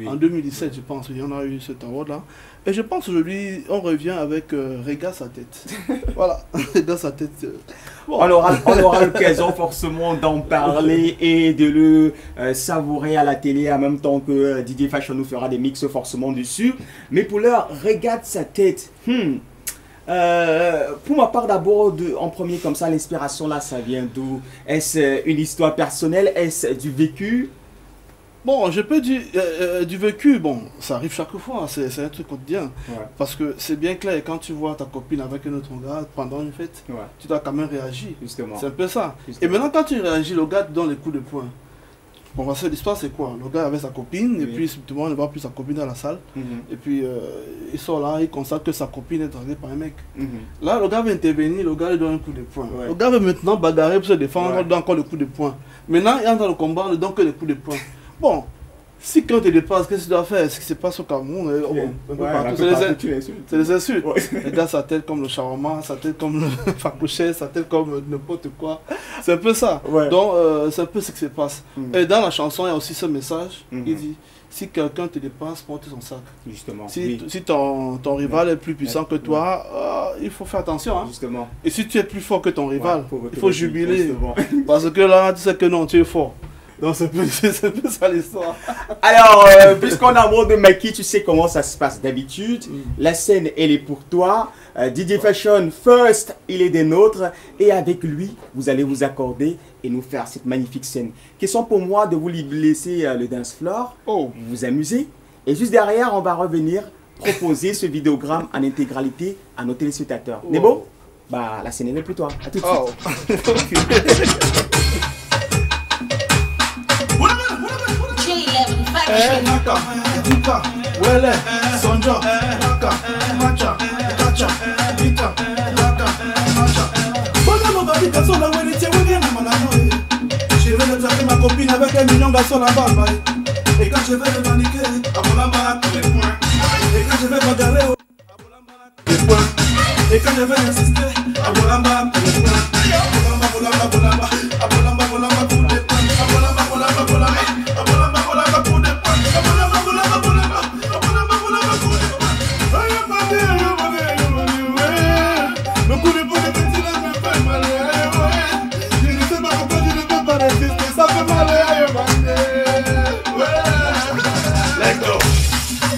En 2017, je pense, on a eu cet award-là. Et je pense aujourd'hui, on revient avec Regarde sa tête. Voilà, Regarde sa tête. Bon. On aura l'occasion forcément d'en parler et de le savourer à la télé en même temps que Didier Fashion nous fera des mix forcément dessus. Mais pour l'heure, Regarde sa tête. Pour ma part d'abord, en premier comme ça, l'inspiration là, ça vient d'où? Est-ce une histoire personnelle? Est-ce du vécu? Bon, je peux dire du vécu, bon, ça arrive chaque fois, c'est un truc quotidien. Parce que c'est bien clair, quand tu vois ta copine avec un autre gars pendant une fête, tu dois quand même réagir. C'est un peu ça. Et maintenant, quand tu réagis, le gars te donne les coups de poing. Bon, parce que l'histoire, c'est quoi? Le gars avait sa copine, et puis tout le monde ne voit plus sa copine dans la salle. Et puis, il sort là, il constate que sa copine est draguée par un mec. Là, le gars veut intervenir, le gars lui donne un coup de poing. Le gars veut maintenant bagarrer pour se défendre, il donne encore le coup de poing. Maintenant, il entre dans le combat, il ne donne que les coups de poing. Bon, si quand tu dépasses, qu'est-ce que tu dois faire? Ce qui se passe au Cameroun, c'est des insultes. Les gars, sa tête comme le shawarma, sa tête comme le fakouché, sa tête comme n'importe quoi. C'est un peu ça. Donc, c'est un peu ce qui se passe. Et dans la chanson, il y a aussi ce message. Il dit, si quelqu'un te dépasse, porte son sac. Justement. Si ton rival est plus puissant que toi, il faut faire attention. Justement. Et si tu es plus fort que ton rival, il faut jubiler. Parce que là, tu sais que non, tu es fort. Donc c'est un peu ça l'histoire. Alors, puisqu'on a un mot de Maki, tu sais comment ça se passe d'habitude. La scène, elle est pour toi. Didier Fashion, first, il est des nôtres. Et avec lui, vous allez vous accorder et nous faire cette magnifique scène. Question pour moi de vous laisser le dance floor, vous amuser. Et juste derrière, on va revenir proposer ce vidéogramme en intégralité à nos téléspectateurs. Nebo, bah, la scène, elle est pour toi. À tout de suite. Naka, Duka, Wele, Sonja, Naka, Macha, Kacha, Vita, Naka, Macha. Bonne mobile, garçon, la Wele, tiens, Wele, Namanano. Je vais le traiter ma copine avec 1 million de garçons là-bas. Et quand je vais le maniquer, à Bolamba, tous les points. Et quand je vais bagarrer, à Bolamba, les points. Et quand je vais insister, à Bolamba, tous les points. Bolamba, Bolamba, Bolamba, à Bolamba, Bolamba, tous les points. À Bolamba, Bolamba, Bolamba, à Bolamba, Bolamba, tous les points.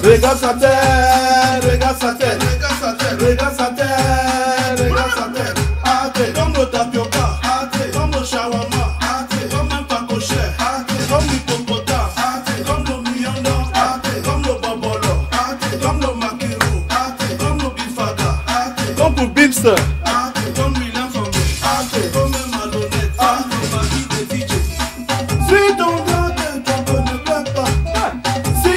Regarde sa tête, regarde sa tête, regarde sa tête, regarde sa tête. Ate, comme le tapioca, ate, comme le shawarma, ate, comme un pakoshe, ate, comme l'hippopotame, ate, comme le miyando, ate, comme le bobolo, ate, comme le makiru, ate, comme le bifaga, ate, comme pour Bimster, ate, comme William Fomé, ate, comme un malhonnête, ate, ma vie de DJ. Si ton gars ne plaît pas, si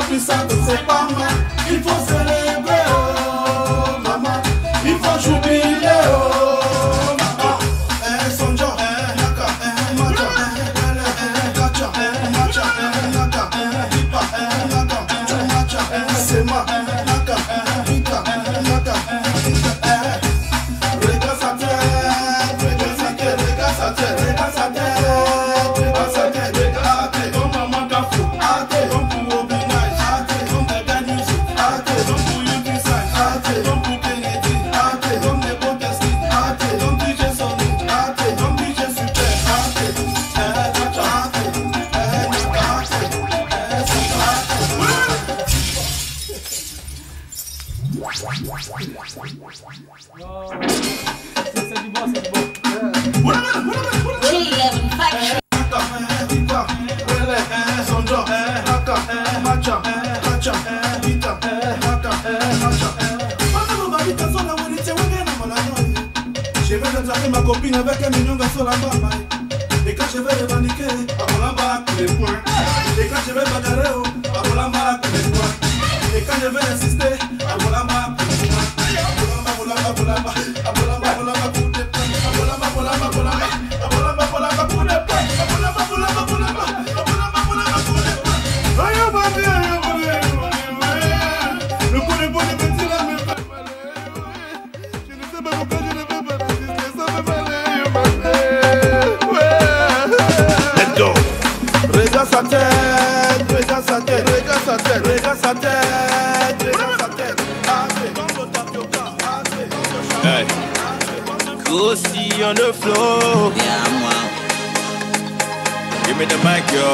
puissante, c'est pas mal. Il faut célébrer, oh maman. Il faut jubiler, oh maman. Sonjo, naka, macha, kacha, macha, naka, hipa, naka, macha, sema, naka, hika, naka, hika, rega sa tête, rega sa tête, rega sa tête, rega sa tête, rega sa tête, rega sa tête, oh maman kafou, ate, don't pour be nice, ate, don't the bad news, ate, don't pour you design, ate, don't pour Kennedy, ate, don't the protest, ate, don't DJ Sony, ate, don't DJ Super, ate, je vais attraper ma copine avec un million de sur la barre. Et quand je vais revendiquer, à Bolamba, tous les points. Et quand je vais bagarrer, à Bolamba, tous les points. Et quand je vais insister, à Bolamba, tous les points. À Bolamba, Bolamba, à Bolamba, Bolamba, pour des points. À Bolamba, Bolamba, Bolamba, à Bolamba, Bolamba, pour des points. À Bolamba, Bolamba, Bolamba, à Bolamba, Bolamba, pour des points. Aïe, babi, aïe, babi, le coup de bon est petit là, mais pas je ne sais pas pourquoi je ne veux pas résister, ça me Let's go. Regarde sa tête, regarde sa tête, regarde sa tête, regarde sa tête, regarde sa tête. Hey. Goosey on the floor. Yeah, moi. Give me the mic, yo.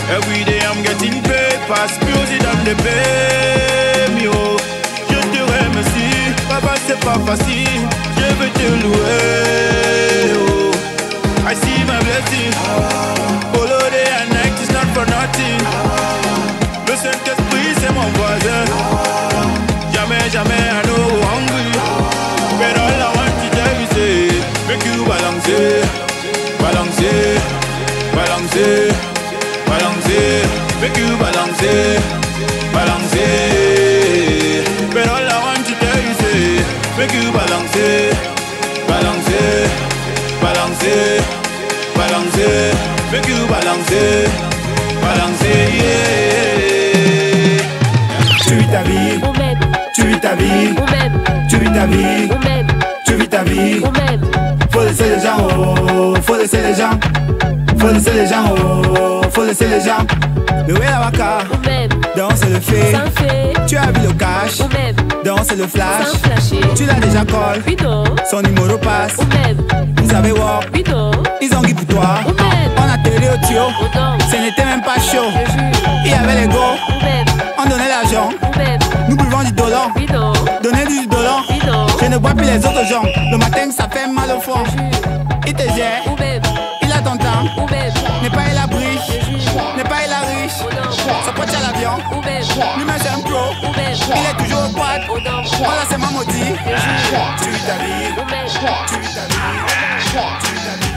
Every day I'm getting paid, pass music dans the BM, yo. Je te remercie, papa c'est pas facile, je veux te louer, oh. I see my blessing, follow day and night is not for nothing. Le Saint-Esprit c'est mon voisin, jamais, jamais I know hungry. But all I want to tell you is, make you balancer, balancer, balancer, balancer, make you balancer, balancer. But all I want to tell you is, make you balancer, balancer, balancer, balancer, make you balancer, balancer, yeah. Tu vis ta vie, tu vis ta vie, tu vis ta vie, tu vis ta vie. Faut laisser les gens, oh, faut laisser les gens, faut laisser les gens, oh, faut laisser les gens. Le way la waka, danse le fait. Tu as vu le cash, danse le flash. Tu l'as déjà call, son numéro passe. Vous savez what, ils ont gué pour toi. On a télé au tuyau, ce n'était même pas chaud. Il y avait les go, on donnait l'argent. Nous buvons du dollar, donnez du dollar. Je ne bois plus les autres gens. Le matin ça fait mal au fond. Il te gère, il a ton temps. N'est pas il a briche, n'est pas il a riche. Son pote à l'avion, lui-même c'est un pro. Il est toujours au quad, voilà c'est ma maudit. Tu vis ta vie, tu vis ta vie, tu vis ta vie.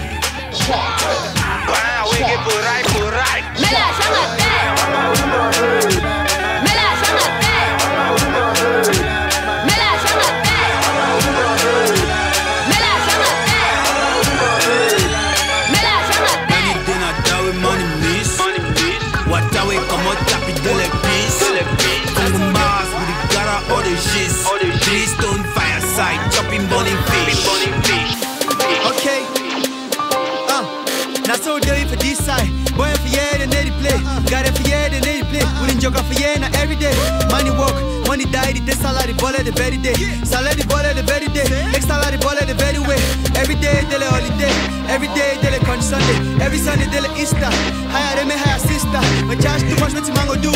Wow, we get for right. Me la chamate, me la chamate, me la chamate, me la chamate, me la chamate. Money miss, what a way come out tapis de l'épice. Congo Mars with the gara all the shit. Keystone fireside, chopping burning fish. Okay. Now so day for this side. Boy for yeah, then they play. Got it for yeah, then they play. Wouldn't joke for yeah, now every day. Money walk, money die, the salary ball the very day. Salary ball the very day. Next salary ball the very way. Every day, daily holiday. Every day, daily crunch Sunday. Every Sunday, daily Easter. Higher than me, higher sister. But charge too much, what you mango do?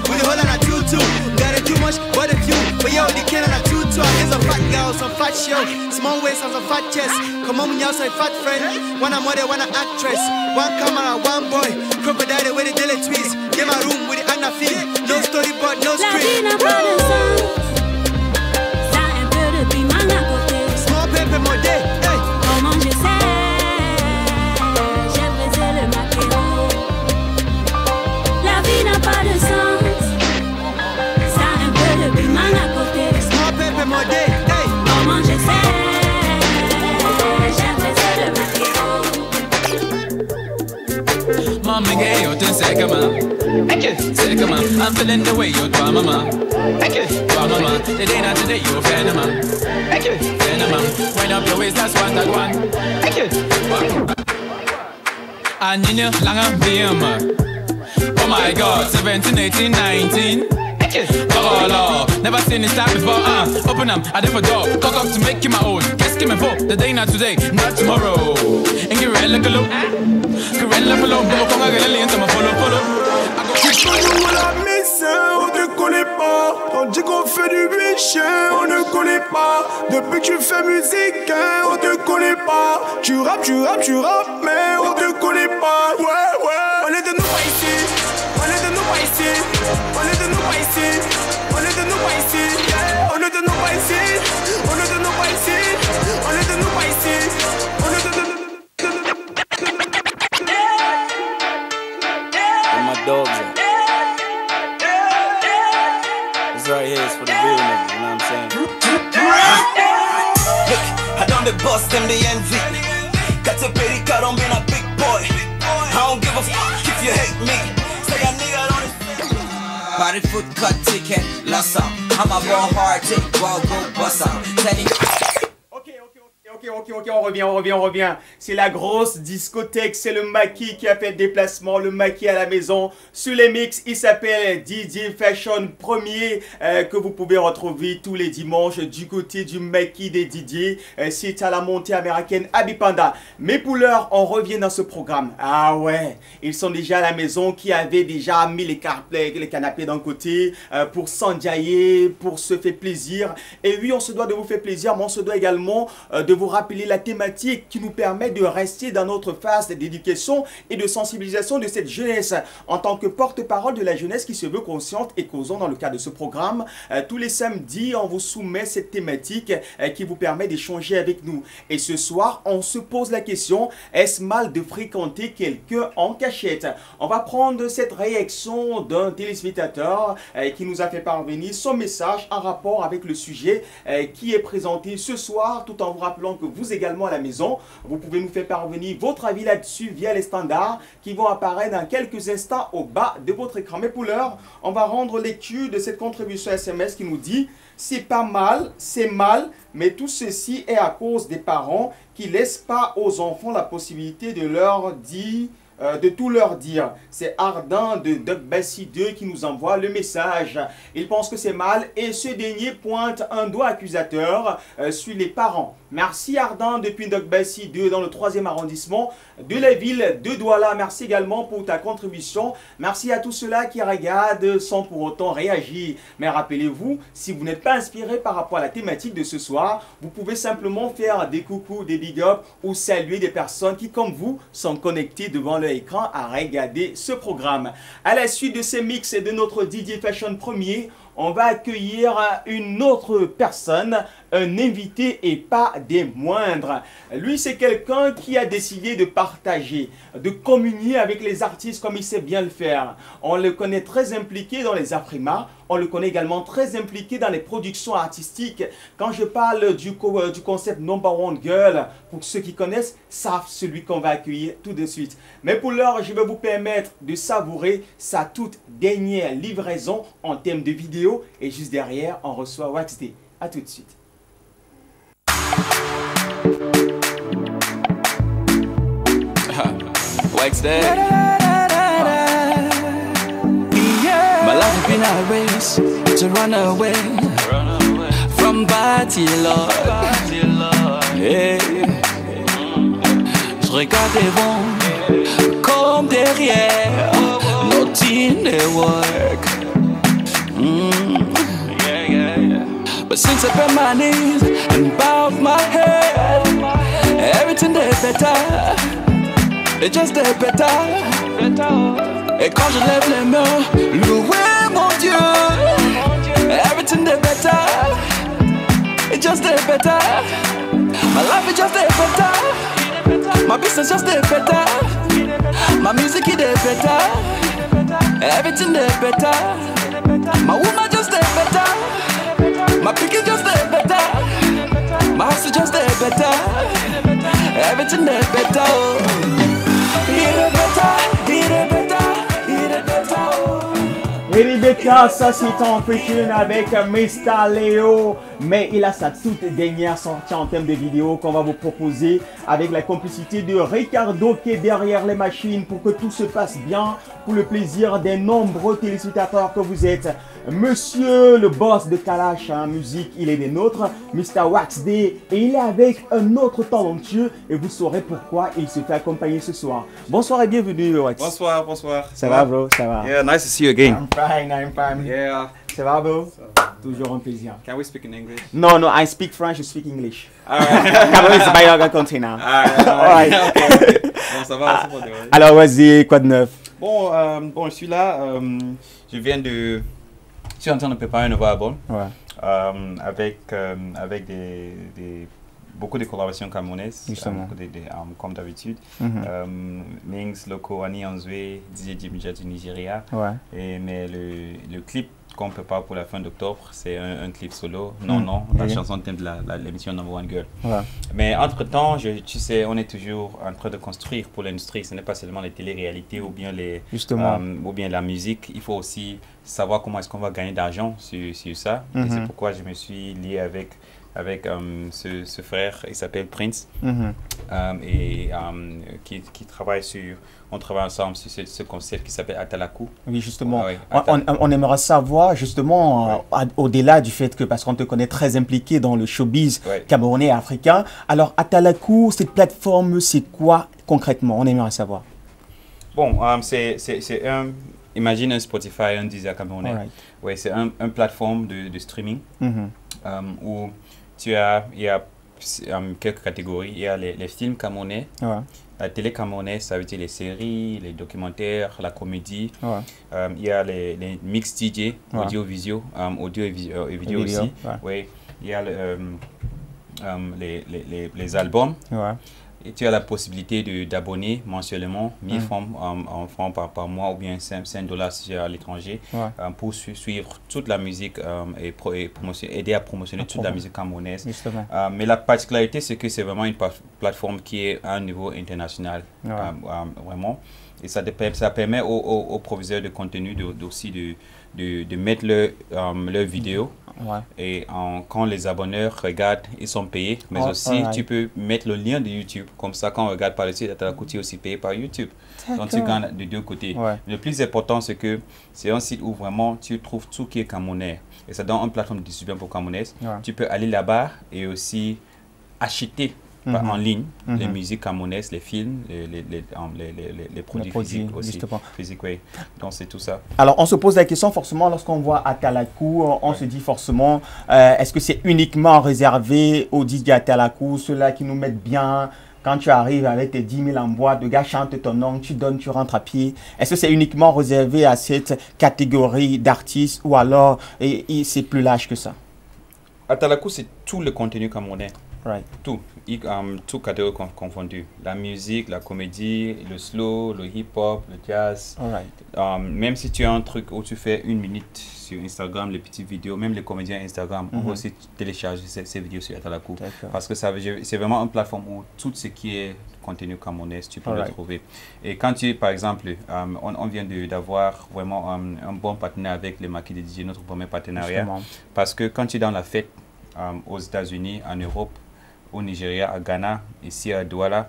With the whole and I do too. Got it too much, but a few. But yo, the kid and I do too. There's a fat girl, some fat show. Small waist, some fat chest. Come on, you say fat friend. One a mother, one a actress. One camera, one boy. Crocodile with the daily twist. Get my room with the Anna feed. No storyboard, no script. Small paper, more day. Hey. Comment je sais, j'ai brisé le maquillot. on, me gay, you to say, come on. Thank you, say, come on. I'm feeling the way you do, mama. Thank you, mama. The day not today, you fan, man. Thank you, fan, man. Wind up your waist, that's what I want. Thank you. And you know, long I'm being, man. Oh my God, 17, 18, 19. Oh Lord, never seen this type before. Open them, I did for door. Cock up to make you my own. Guess give me for the day not today, not tomorrow. And get real like a look. Get real like a look. But come on, get a link to my follow. Tu peux nous la mission, on te connaît pas. On dit qu'on fait du bichon, on ne connaît pas. Depuis que tu fais musique, hein, on te connaît pas. Tu rappes, mais on te connaît pas. Ouais, on est de nous pas ici. On est de nous pas ici. On est de nous pas ici. On est de nous pas ici. On est de nous pas ici. On est de nous pas ici. On est de nous pas ici. On est de nous. Where my dogs at? This right here is for the real niggas, you know what I'm saying? Look, I done the bust them the envy. Got your petty cut on being a big boy. I don't give a fuck if you hate me. Say a nigga don't Body foot cut ticket, lost out. I'm a raw hard take, wild go bust out. Ok, on revient. C'est la grosse discothèque, c'est le Maki qui a fait le déplacement, le Maki à la maison. Sur les mix, il s'appelle DJ Fashion Premier, que vous pouvez retrouver tous les dimanches du côté du Maki des DJ. C'est à la montée américaine Abipanda. Mais pour l'heure, on revient dans ce programme. Ah ouais, ils sont déjà à la maison, qui avaient déjà mis les canapés d'un côté pour s'enjailler, pour se faire plaisir. Et oui, on se doit de vous faire plaisir, mais on se doit également de vous rappeler la thématique qui nous permet de rester dans notre phase d'éducation et de sensibilisation de cette jeunesse. En tant que porte-parole de la jeunesse qui se veut consciente et causant dans le cadre de ce programme, tous les samedis, on vous soumet cette thématique qui vous permet d'échanger avec nous. Et ce soir, on se pose la question, est-ce mal de fréquenter quelqu'un en cachette? On va prendre cette réaction d'un téléspectateur qui nous a fait parvenir son message en rapport avec le sujet qui est présenté ce soir, tout en vous rappelant que vous également à la maison, vous pouvez nous faire parvenir votre avis là-dessus via les standards qui vont apparaître dans quelques instants au bas de votre écran. Mais pour l'heure, on va rendre lecture de cette contribution SMS qui nous dit « C'est pas mal, c'est mal, mais tout ceci est à cause des parents qui ne laissent pas aux enfants la possibilité de leur dire... de tout leur dire. » C'est Ardent de Doc Bassi 2 qui nous envoie le message. Il pense que c'est mal et ce dernier pointe un doigt accusateur sur les parents. Merci Ardent depuis Doc Bassi 2 dans le 3e arrondissement de la ville de Douala. Merci également pour ta contribution. Merci à tous ceux-là qui regardent sans pour autant réagir. Mais rappelez-vous, si vous n'êtes pas inspiré par rapport à la thématique de ce soir, vous pouvez simplement faire des coucous, des big up ou saluer des personnes qui, comme vous, sont connectées devant leur écran à regarder ce programme. À la suite de ces mix et de notre DJ Fashion Premier, on va accueillir une autre personne, un invité et pas des moindres. Lui, c'est quelqu'un qui a décidé de partager, de communier avec les artistes comme il sait bien le faire. On le connaît très impliqué dans les Afrima, on le connaît également très impliqué dans les productions artistiques. Quand je parle du concept Number One Girl, pour ceux qui connaissent, savent celui qu'on va accueillir tout de suite. Mais pour l'heure, je vais vous permettre de savourer sa toute dernière livraison en termes de vidéo. Et juste derrière, on reçoit Waxday. A tout de suite. Waxday. My life has been a race to run away from body Lord. Yeah. Je regarde devant comme derrière, nothing they work. But since I bent my knees and bowed my head, everything they better, it just they better. Et quand je lève les mains, louez mon Dieu, everything they better, it just they better. My life is just they better, my business just they better, my music is they better, everything they better. My woman just they better, my picket just they better, my house is just they better, everything they better. It better, Et Rebecca, ça c'est en featuring avec Mr. Léo. Mais il a sa toute dernière sortie en termes de vidéo qu'on va vous proposer avec la complicité de Ricardo qui est derrière les machines pour que tout se passe bien pour le plaisir des nombreux téléspectateurs que vous êtes. Monsieur le boss de Kalash en musique, il est des nôtres, Mr. Wax Day, et il est avec un autre talentueux et vous saurez pourquoi il se fait accompagner ce soir. Bonsoir et bienvenue Wax. Bonsoir, bonsoir. Ça va bro, ça va? Yeah, nice to see you again. I'm fine. Yeah. Ça va bro? Toujours un plaisir. Can we speak in English? No, I speak French, I speak English. Alright. Cameroun is my country now. Alright. Okay. Bon, ça va, c'est bon. Alors vas-y, quoi de neuf? Bon, je suis là. Je suis en train de préparer un nouveau album. Ouais. Avec beaucoup de collaborations camerounaises, comme d'habitude. Mings, Loco, Annie Anzoué, DJ Jimija du Nigeria. Ouais. Mais le clip qu'on prépare pour la fin d'octobre, c'est un clip solo. Non, la chanson thème de l'émission Number One Girl. Ouais. Mais entre-temps, tu sais, on est toujours en train de construire pour l'industrie. Ce n'est pas seulement les télé-réalités ou bien la musique. Il faut aussi savoir comment est-ce qu'on va gagner d'argent sur ça. Et c'est pourquoi je me suis lié avec ce frère, il s'appelle Prince, qui travaille on travaille ensemble sur ce concept qui s'appelle Atalakou. Oui, justement. On aimerait savoir, justement, au-delà du fait que, parce qu'on te connaît très impliqué dans le showbiz camerounais et africain, alors Atalakou, cette plateforme, c'est quoi concrètement? On aimerait savoir. Bon, c'est imagine un Spotify, un Deezer camerounais. Ouais, c'est une plateforme de streaming où il y a quelques catégories. Il y a les films camerounais, la télé camerounaise, ça veut dire les séries, les documentaires, la comédie. Il y a les mix DJ, audio et vidéo aussi. Il y a les albums. Et tu as la possibilité d'abonner mensuellement 1000 francs par mois ou bien 5 $ si tu es à l'étranger pour suivre toute la musique et aider à promotionner toute la musique camerounaise. Mais la particularité, c'est que c'est vraiment une plateforme qui est à un niveau international, vraiment. Et ça permet aux proviseurs de contenu aussi de mettre leurs vidéos. Et quand les abonneurs regardent, ils sont payés. Mais aussi, tu peux mettre le lien de YouTube. Comme ça, quand on regarde par le site, tu es aussi payé par YouTube. Donc, tu gagnes de deux côtés. Le plus important, c'est que c'est un site où vraiment tu trouves tout qui est camerounais. Et ça donne une plateforme de distribution pour camerounaises. Tu peux aller là-bas et aussi acheter en ligne les musiques camerounaises, les films, les produits physiques aussi. Donc c'est tout ça. Alors on se pose la question forcément lorsqu'on voit Atalakou, on se dit forcément est-ce que c'est uniquement réservé aux DJ Atalakou, ceux-là qui nous mettent bien? Quand tu arrives avec tes 10 000 en boîte, le gars chante ton nom, tu donnes, tu rentres à pied. Est-ce que c'est uniquement réservé à cette catégorie d'artistes ou alors c'est plus large que ça? Atalakou, c'est tout le contenu camerounais. Tout catégorie confondu. La musique, la comédie, le slow, le hip-hop, le jazz. Même si tu as un truc où tu fais 1 minute sur Instagram, les petites vidéos, même les comédiens Instagram, on va aussi télécharger ces vidéos sur Atalakou. Parce que c'est vraiment une plateforme où tout ce qui est contenu camerounais, tu peux le trouver. Et quand tu, par exemple, on vient d'avoir vraiment un bon partenaire avec les Maquis de DJ, notre premier partenariat. Parce que quand tu es dans la fête aux États-Unis, en Europe, au Nigeria, à Ghana, ici à Douala,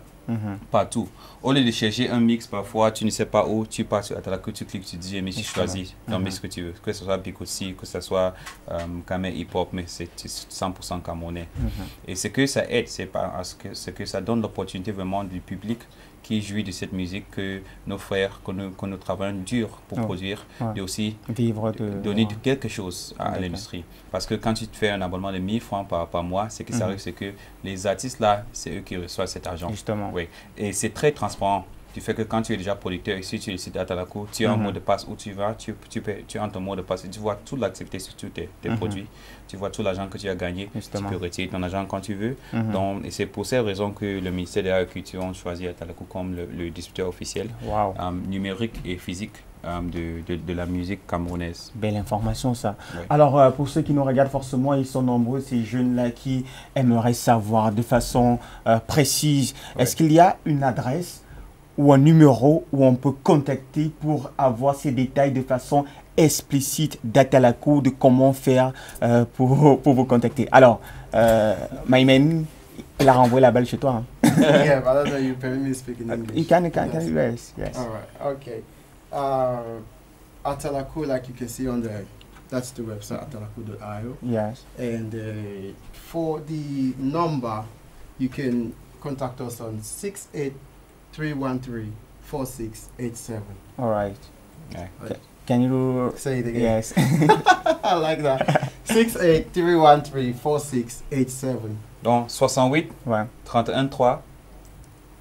partout. Au lieu de chercher un mix, parfois tu ne sais pas où, tu pars sur Atalakou, tu cliques, tu dis, mais tu choisis ton mix que tu veux, que ce soit Bikotsi, que ce soit Kamé Hip Hop, mais c'est 100% camerounais. Et ce que ça aide, c'est que ça donne l'opportunité vraiment du public qui jouit de cette musique que nos frères, que nous travaillons dur pour produire, et aussi donner quelque chose à l'industrie. Parce que quand tu te fais un abonnement de 1000 francs par mois, ce qui arrive, c'est que les artistes là, c'est eux qui reçoivent cet argent. Et c'est très transparent. Tu fais que quand tu es déjà producteur, ici tu es le site Atalakou, tu as un mot de passe où tu vas, tu as ton mot de passe et tu vois toute l'activité sur tous tes produits, tu vois tout l'argent que tu as gagné, tu peux retirer ton argent quand tu veux. Donc, et c'est pour cette raison que le ministère de l'Agriculture a choisi Atalakou comme le distributeur officiel numérique et physique de la musique camerounaise. Belle information ça. Alors pour ceux qui nous regardent forcément, ils sont nombreux ces jeunes-là qui aimeraient savoir de façon précise, est-ce qu'il y a une adresse ou un numéro où on peut contacter pour avoir ces détails de façon explicite d'Atalakou, de comment faire pour vous contacter. Alors, Maïmen, il a renvoyé la balle chez toi. Hein. Yeah, but I don't know you permit me to speak in English. You can, yes. All right, okay. Atalakou, like you can see on that's the website, atalakou.io. Yes. And for the number, you can contact us on 683134687. All right. Yeah. Can you say it again? Yes. I like that. 683134687. Donc 68 31 3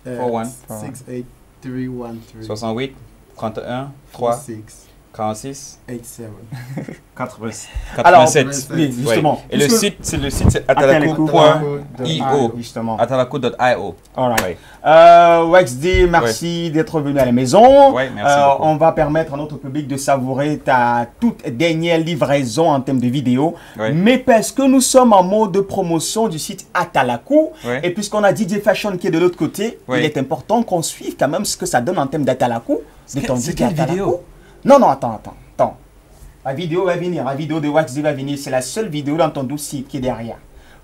41 68313 68 31 3 46 87 87. Oui, justement. Et le site, c'est atalakou.io. Justement. Atalakou.io. Alright. Waxd, merci d'être venu à la maison. Merci beaucoup. On va permettre à notre public de savourer ta toute dernière livraison en termes de vidéo. Mais parce que nous sommes en mode de promotion du site Atalakou, et puisqu'on a DJ Fashion qui est de l'autre côté, il est important qu'on suive quand même ce que ça donne en termes d'Atalakou. C'est quelle vidéo? Non, attends. La vidéo va venir, la vidéo de Waxd va venir. C'est la seule vidéo dans ton dossier qui est derrière.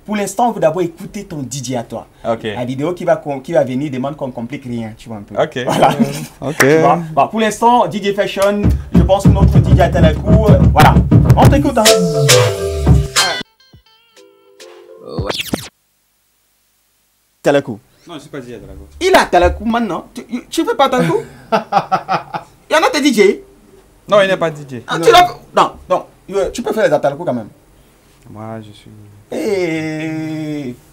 Pour l'instant, on veut d'abord écouter ton DJ à toi. La vidéo qui va venir demande qu'on ne complique rien, tu vois un peu. Voilà. Tu vois? Bon, pour l'instant, DJ Fashion, je pense que notre DJ Atalakou, voilà. On t'écoute. Hein. Atalakou. Non, je ne suis pas DJ Atalakou. Il a Atalakou maintenant. Tu fais pas Atalakou? Il y en a tes DJ? Non, il n'est pas DJ. Non, tu peux faire les Atalakou quand même. Moi, je suis...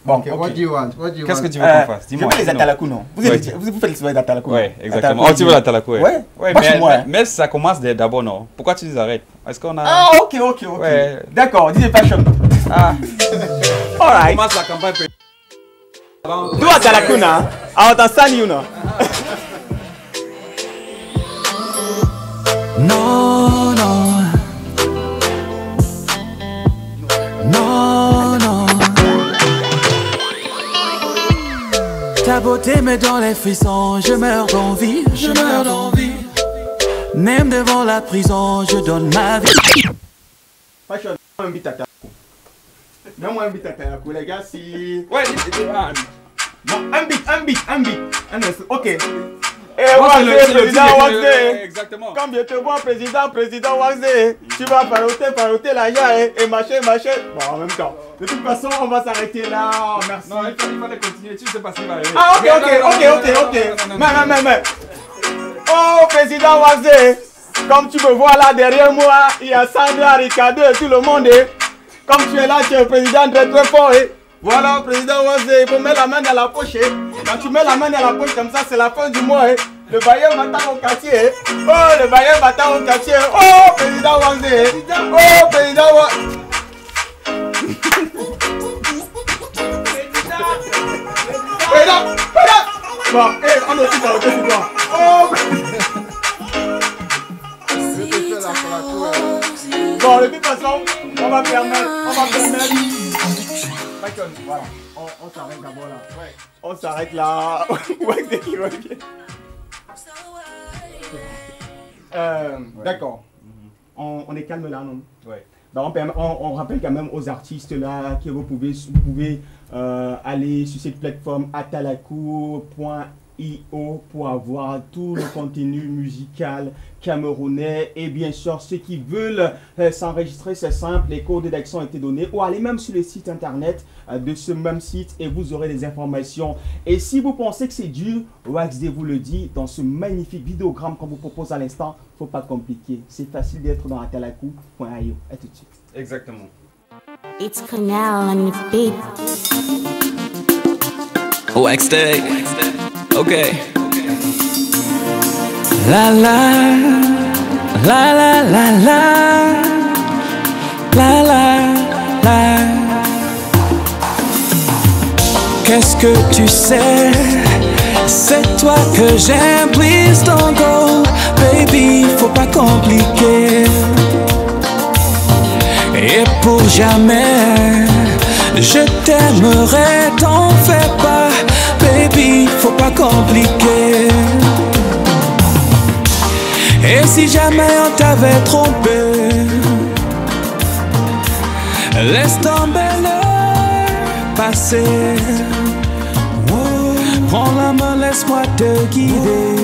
Bon, what do you want? Qu'est-ce que tu veux qu'on fasse? Dis-moi. Je fais les Atalakou, non? Vous faites les Atalakou? Oui, exactement. Oh, tu veux l'Atalakou? Oui, mais ça commence d'abord, non? Pourquoi tu les arrêtes? Est-ce qu'on a... Ah, ok. D'accord, DJ Fashion. Alright. On commence la campagne. D'où Atalakou, non? Ah, on t'en you, non? Non, ta beauté met dans les frissons, je meurs d'envie, Même devant la prison, je donne ma vie. Fashion, un beat Atalakou. Donne-moi un beat Atalakou, les gars, si... Ouais, non, un beat. Ok. Président Waxd. Exactement. Comme je te vois, président Waxd, tu vas paroter l'argent et marcher. Bon, en même temps. De toute façon, on va s'arrêter là. Merci. Non, il fallait continuer. Tu sais pas ce qui va arriver. Ah, ok. Mais. Oh, président Waxd, comme tu me vois là derrière moi, il y a Sandra, Ricardo et tout le monde. Comme tu es là, tu es président très fort. Voilà, président Waxd, il faut mettre la main dans la poche. Quand tu mets la main dans la poche comme ça, c'est la fin du mois. Le bailleur m'attend au quartier. Oh, le bailleur m'attend au quartier. Oh, président Waxd. Oh, président Waxd. Président. Bon, on est aussi dans le président. Oh, bon, de toute façon, on va permettre. Voilà, on s'arrête d'abord là. On s'arrête là. Waxd qui revient. D'accord. On est calme là, non? Donc on rappelle quand même aux artistes là que vous pouvez aller sur cette plateforme atalakou.io pour avoir tout le contenu musical camerounais. Et bien sûr, ceux qui veulent s'enregistrer, c'est simple, les codes d'action ont été donnés, ou allez même sur le site internet de ce même site et vous aurez des informations. Et si vous pensez que c'est dur, Waxd vous le dit dans ce magnifique vidéogramme qu'on vous propose à l'instant, faut pas compliquer, c'est facile d'être dans atalakou.io. À tout de suite. Exactement. It's Canal on the beat. Waxd. Ok. La la la la la la la la la. Qu'est-ce que tu sais? C'est toi que j'aime, please don't go, baby, faut pas compliquer. Et pour jamais, je t'aimerai, t'en fais pas, baby. baby, faut pas compliquer. Et si jamais on t'avait trompé, laisse tomber le passé. Prends la main, laisse-moi te guider.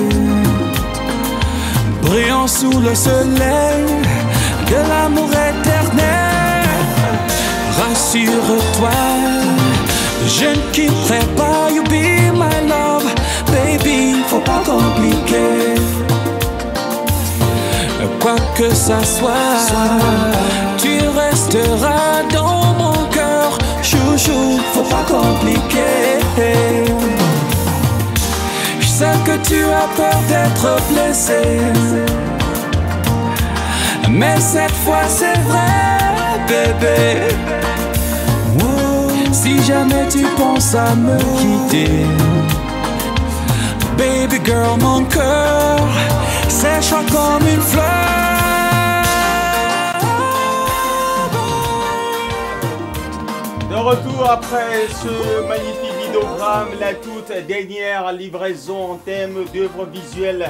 Brillons sous le soleil de l'amour éternel. Rassure-toi, je ne quitterai pas. You be my love, baby, faut pas compliquer. Quoi que ça soit, tu resteras dans mon cœur. Chouchou, faut pas compliquer. Je sais que tu as peur d'être blessé, mais cette fois c'est vrai, bébé. Si jamais tu penses à me quitter, baby girl, mon cœur sèche comme une fleur. De retour après ce magnifique vidéogramme, la toute dernière livraison en thème d'œuvre visuelle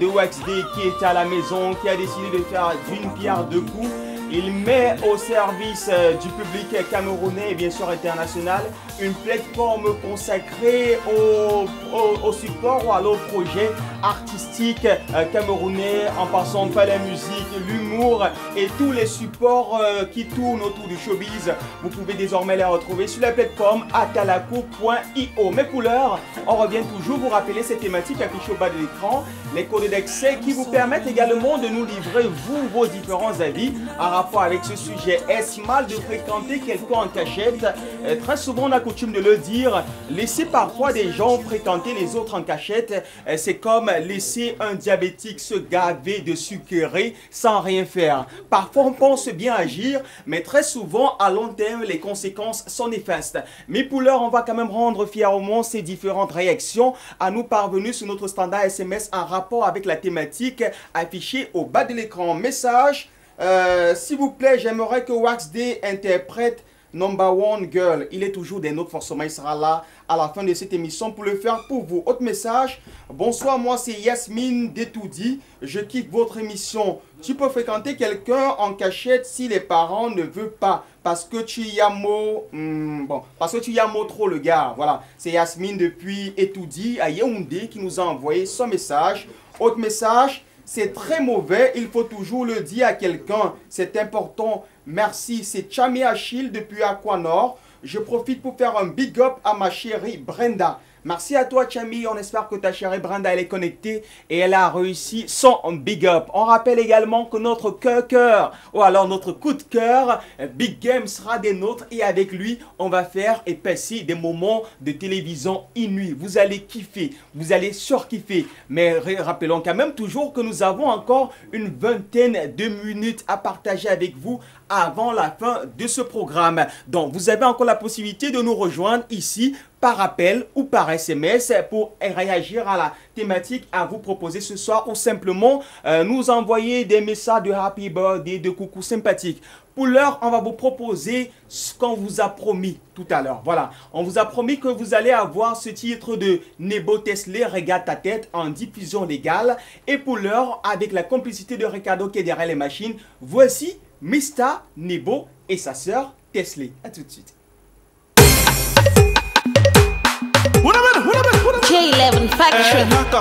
de Wax D qui est à la maison, qui a décidé de faire d'une pierre deux coups. Il met au service du public camerounais et bien sûr international une plateforme consacrée au support ou à l'autre projet artistique camerounais, en passant par la musique, l'humour et tous les supports qui tournent autour du showbiz. Vous pouvez désormais les retrouver sur la plateforme atalaco.io. Mais pour l'heure, on revient toujours vous rappeler ces thématiques affichées au bas de l'écran, les codes d'accès qui vous permettent également de nous livrer vous vos différents avis en rapport avec ce sujet. Est-ce mal de fréquenter quelqu'un en cachette? Très souvent on a coutume de le dire, laisser parfois des gens fréquenter les autres en cachette, c'est comme laisser un diabétique se gaver de sucreries sans rien faire. Parfois on pense bien agir, mais très souvent à long terme les conséquences sont néfastes. Mais pour l'heure on va quand même rendre fièrement ces différentes réactions à nous parvenues sur notre standard SMS en rapport avec la thématique affichée au bas de l'écran. Message: s'il vous plaît, j'aimerais que Wax D interprète Number One Girl. Il est toujours des nôtres, forcément il sera là à la fin de cette émission pour le faire pour vous. Autre message: bonsoir, moi c'est Yasmine Detoudi, je kiffe votre émission. Tu peux fréquenter quelqu'un en cachette si les parents ne veulent pas, parce que tu y parce que tu y as trop le gars. Voilà, c'est Yasmine depuis Etoudi à Yaoundé qui nous a envoyé son message. Autre message: c'est très mauvais, il faut toujours le dire à quelqu'un, c'est important. Merci, c'est Chami Achille depuis Aquanor. Je profite pour faire un big up à ma chérie Brenda. Merci à toi Chami, on espère que ta chérie Brenda elle est connectée et elle a réussi son big up. On rappelle également que notre cœur, ou alors notre coup de cœur, Big Game sera des nôtres et avec lui on va faire et passer des moments de télévision inouïs. Vous allez kiffer, vous allez surkiffer. Mais rappelons quand même toujours que nous avons encore une vingtaine de minutes à partager avec vous avant la fin de ce programme. Donc vous avez encore la possibilité de nous rejoindre ici par appel ou par SMS pour réagir à la thématique à vous proposer ce soir, ou simplement nous envoyer des messages de happy birthday, de coucou sympathique. Pour l'heure, on va vous proposer ce qu'on vous a promis tout à l'heure. Voilà, on vous a promis que vous allez avoir ce titre de Nebo Tesley, Regarde ta tête, en diffusion légale. Et pour l'heure, avec la complicité de Ricardo qui est derrière les machines, voici Mr. Nebo et sa sœur Tesley. A tout de suite. J11 Factory. Naka,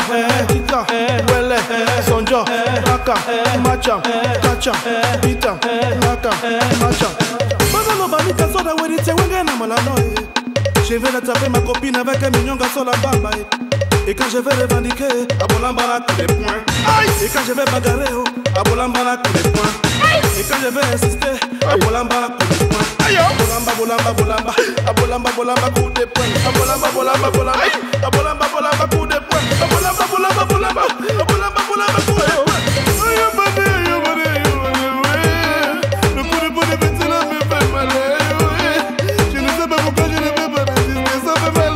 Tika, Wele, Sonjo, Naka, Macha, Kacha, Pita, Naka, Macha. Banano Banika Soda, when it's a Wangana Malano. Je vais la taper ma copine avec un mignon garçon la bamba. Et quand je vais revendiquer, à Bolambana coup des points. Et quand je vais bagarrer, à Bolambana coup des points. Et quand je vais insister, à Bolambana coup des points. Bolamba, Bolamba, Bolamba, à Bolamba, Bolamba coup des points. À Bolamba, Bolamba, Bolamba, à Bolamba, Bolamba coup des points. À Bolamba, Bolamba, Bolamba, à Bolamba, Bolamba coup des points. Le coup de poing de bête là me fait mal. Je ne sais pas pourquoi je ne peux pas résister, ça fait mal.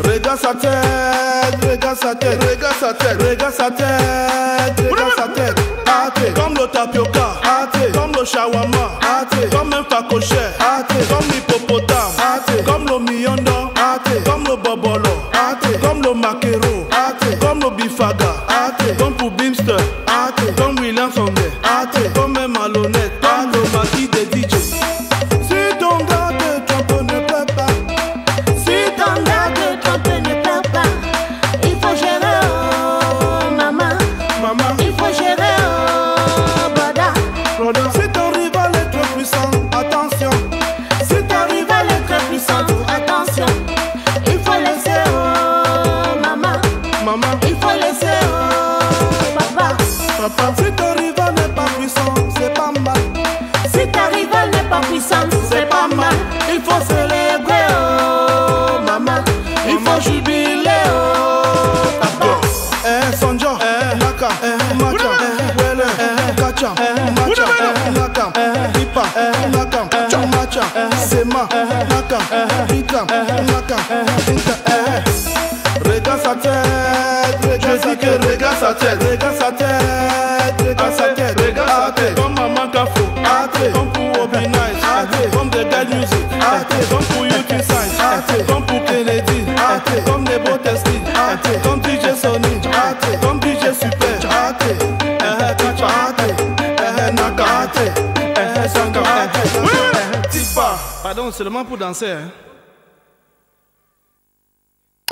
Regarde sa tête, regarde sa tête, regarde sa tête, regarde sa tête, regarde sa tête. Ate, comme le tapioca, ate, comme le shawarma, ate, comme un facochère, ate, comme l'hippopotame. Makero, comme Obifaga, comme pour Bimster, comme William Songé, comme Malhonnête, comme le Maki des DJ. Si ton gars te trompe, ne pleure pas. Si ton gars te trompe, ne pleure pas. Il faut gérer, oh maman. Il faut gérer, oh brother. Si ton rival est trop puissant, attention. Si ton rival est très puissant, attention. Il faut laisser, oh maman. Il faut laisser, oh papa. Si ton rival n'est pas puissant, c'est pas mal. Si ta rival n'est pas puissante, c'est pas mal. Il faut célébrer, oh maman. Il faut jubiler, oh papa. Sonjo, Naka, Macha, Wele, Kacha, Macha, Naka, Ipa, Naka, Macha, Sema, Naka, Ika, Naka, Ika. Regarde sa tête, je dis que regarde sa tête, regarde sa tête, regarde sa tête, regarde sa tête. Comme Maman Kafo, comme pour Obi Nice, comme The Guide Music, comme pour YouTube Science, comme pour Kennedy, comme Nebo Tesli, comme DJ Sony, comme DJ Super, Naka, Sanga, Tipa. Pardon, seulement pour danser. Hein.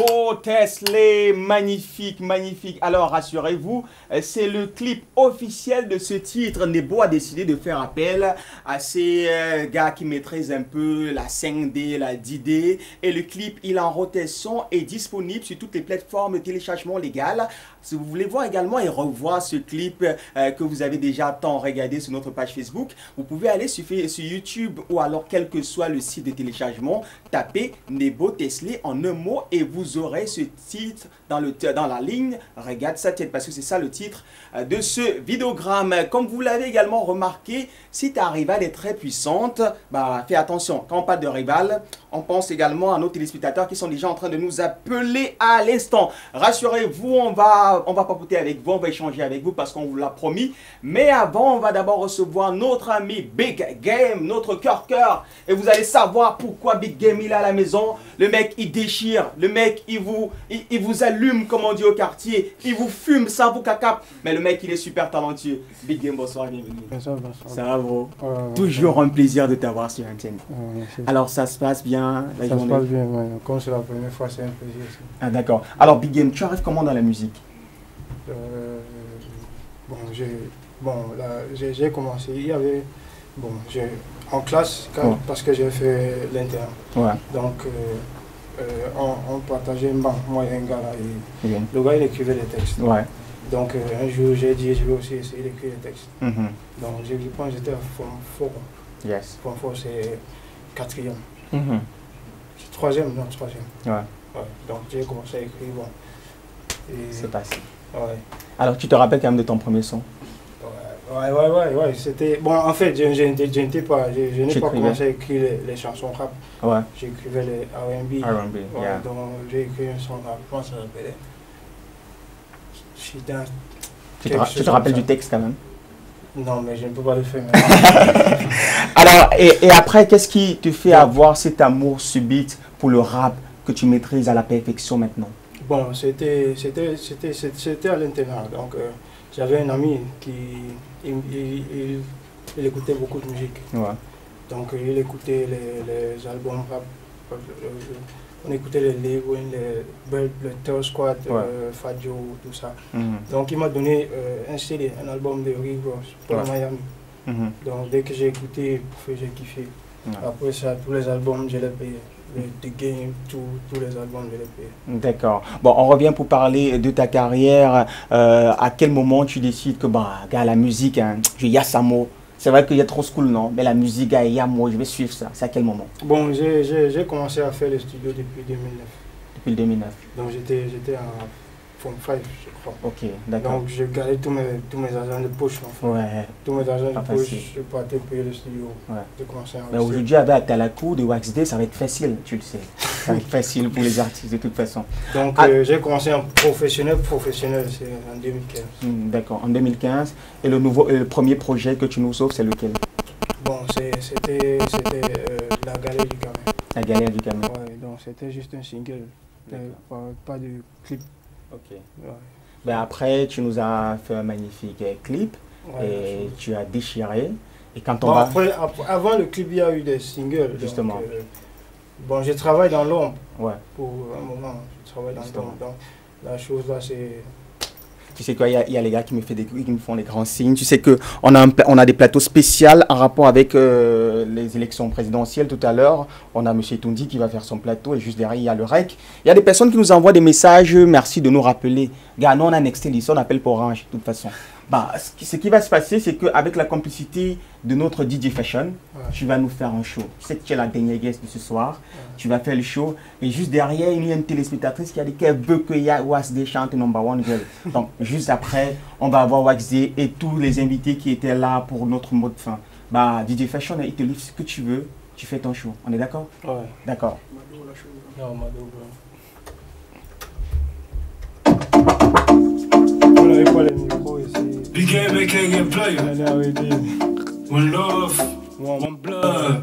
Oh Tesla, magnifique, magnifique. Alors rassurez-vous, c'est le clip officiel de ce titre. Nebo a décidé de faire appel à ces gars qui maîtrisent un peu la 5D, la 10D. Et le clip, il est en rotation et disponible sur toutes les plateformes de téléchargement légal. Si vous voulez voir également et revoir ce clip que vous avez déjà tant regardé sur notre page Facebook, vous pouvez aller sur YouTube ou alors quel que soit le site de téléchargement, tapez Nebo Tesla en un mot et vous aurez ce titre dans la ligne Regarde sa tête, parce que c'est ça le titre de ce vidéogramme. Comme vous l'avez également remarqué, si ta rivale est très puissante, bah fais attention. Quand on parle de rivale, on pense également à nos téléspectateurs qui sont déjà en train de nous appeler à l'instant. Rassurez-vous, on va papoter avec vous, on va échanger avec vous parce qu'on vous l'a promis. Mais avant, on va d'abord recevoir notre ami Big Game, notre cœur. Et vous allez savoir pourquoi Big Game il est à la maison. Le mec il déchire, le mec il vous allume comme on dit au quartier, il vous fume, ça vous cacape. Mais le mec il est super talentueux. Big Game, bonsoir, bienvenue. Bonsoir. Ça va bro? Toujours un plaisir de t'avoir sur l'antenne. Alors ça se passe bien la journée? Ça se passe bien, ouais. Comme c'est la première fois, c'est un plaisir. Ah d'accord. Alors Big Game, tu arrives comment dans la musique? J'ai commencé, il y avait, en classe, parce que j'ai fait l'interne. Ouais. Donc, on partageait une banque, moi et un gars là, et le gars il écrivait les textes. Ouais. Donc, un jour j'ai dit, je vais aussi essayer d'écrire les textes. Donc, je pense que j'étais à Form 4. Yes. Form 4, c'est 4e. C'est 3e, non, 3e. Ouais. Donc, j'ai commencé à écrire, bon. C'est passé. Ouais. Alors, tu te rappelles quand même de ton premier son? Ouais. C'était... Bon, en fait, je n'ai pas commencé à écrire les chansons rap. Ouais. J'écrivais les R&B. Yeah. Donc, j'ai écrit un son rap. Comment ça s'appelait? Tu te rappelles du texte quand même? Non, mais je ne peux pas le faire. Alors, et après, qu'est-ce qui te fait avoir cet amour subit pour le rap que tu maîtrises à la perfection maintenant? Bon, c'était à l'internat. Donc, j'avais un ami qui il écoutait beaucoup de musique. Ouais. Donc, il écoutait les albums rap. On écoutait les livres, le Terror Squad, Fat Joe, tout ça. Donc, il m'a donné un CD, un album de Rick Ross pour Miami. Donc, dès que j'ai écouté, j'ai kiffé. Après ça, tous les albums, je les payais. The Game, tous les albums, je les payais. D'accord. Bon, on revient pour parler de ta carrière. À quel moment tu décides que, gars, la musique, hein, je Yassamo. C'est vrai qu'il y a trop school, non? Mais la musique, gars, Yamo, je vais suivre ça. C'est à quel moment? Bon, j'ai commencé à faire le studio depuis 2009. Depuis 2009. Donc, j'étais en Form 5, je crois. Ok, d'accord. Donc, je gardais tous mes argents de poche. Ouais. Tous mes argents de poche, je partais payer le studio. Ouais. J'ai commencé à aujourd'hui, avec Atalakou de Wax Day, ça va être facile, tu le sais. Ça va être facile pour les artistes de toute façon. Donc, j'ai commencé en professionnel, c'est en 2015. D'accord, en 2015. Et le premier projet que tu nous offres, c'est lequel? Bon, c'était La Galère du Camin. La Galère du Camin. Ouais, donc c'était juste un single. pas de clip. Ok. Ouais. Ben après, tu nous as fait un magnifique clip et tu as déchiré. Et quand on avant le clip, il y a eu des singles. Justement. Donc, je travaille dans l'ombre. Ouais. Pour un moment, je travaille dans l'ombre. Donc, la chose là, c'est... Tu sais qu'il y a les gars qui me font des grands signes. Tu sais qu'on a des plateaux spéciaux en rapport avec les élections présidentielles tout à l'heure. On a M. Tundi qui va faire son plateau et juste derrière, il y a le REC. Il y a des personnes qui nous envoient des messages. Merci de nous rappeler. Gars, nous, on a Nextel ici, on appelle pour Orange de toute façon. Bah, ce qui va se passer, c'est qu'avec la complicité de notre DJ Fashion, tu vas nous faire un show. Tu sais que tu es la dernière guest de ce soir. Tu vas faire le show. Et juste derrière, il y a une téléspectatrice qui a dit qu'elle veut que Waxday chante Number One Girl. Donc, juste après, on va avoir Waxday et tous les invités qui étaient là pour notre mot de fin. Bah, DJ Fashion, il te livre ce que tu veux. Tu fais ton show. On est d'accord? Ouais. D'accord. Non, Mado, on n'avait pas les micros ici. Big game, making player. One love, one blood.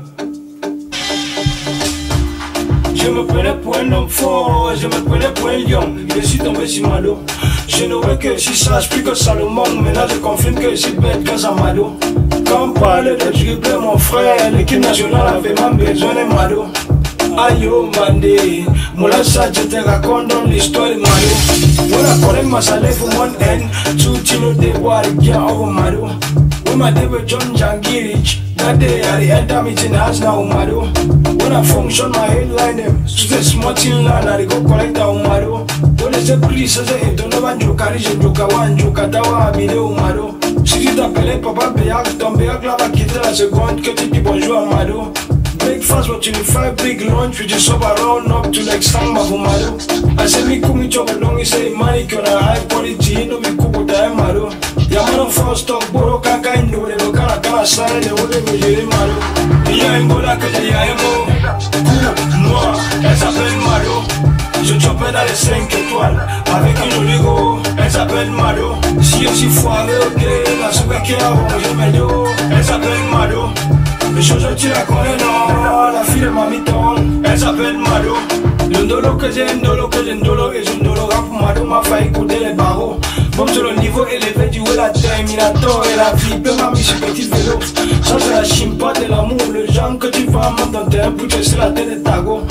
Je me prenais pour un homme fort, je me prenais pour un lion. Je suis tombé sur Mado. Je n'aurais que si sage, plus que Salomon. Maintenant je confirme que je suis bête que Zamado. Quand on parle de dribbler mon frère, l'équipe nationale avait même besoin de Mado. Ayo Mandé, Moula Sa, je te raconte dans l'histoire de Mado. Voilà collègue ma salaire pour mon haine, tout le déboire bien au Mado. When my day with John Jangirich, that day I enter meeting house now Mado. When I function my headline them, so the small thing land I go collect out Mado. When they say please, I say don't know one joke, I joke one joke, I dawa video Mado. Si tu t'appelais papa Béac, ton Béac là va quitter la seconde que tu dis bonjour à Mado. Breakfast with 25 big lunch, we just sober round up to like Samba Mado. I say me come chop along, he say money can high quality, no me cook with that Mado. Yamano first talk, boro kaka indo, they look at a side, they will be Jerry Mado. Y'a un gola que j'ai y'a un mot. Moi, elle s'appelle Mado. Je chopais dans les 5 étoiles, avec une jolie go, elle s'appelle Mado. Si je suis foiré, ok, la soupe qui a rongé mes dos, elle s'appelle Mado. Les choses tu la connais non, la fille de Mamiton, elle s'appelle Mado. Le ndolo que j'ai, ndolo que j'ai, ndolo et je ndolo rap Mado m'a fait écouter les barreaux. Bon sur le niveau élevé du haut la Terminator et la vie peut m'a mis sur petit vélo. Ça c'est la chimpa de l'amour, le genre que tu vas mettre dans tes bouches c'est la tête de tago.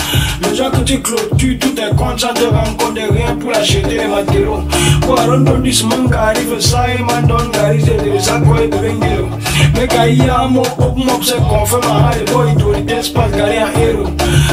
Le genre que tu clôtures tout est content de rencontrer rien pour acheter les matériaux. Pour arrondir ce manque arrive ça et m'a donné garisé de ça quoi et de vengelo. Mais quand il y a un mot, c'est confirme à les boys tout les espaces garés en héros.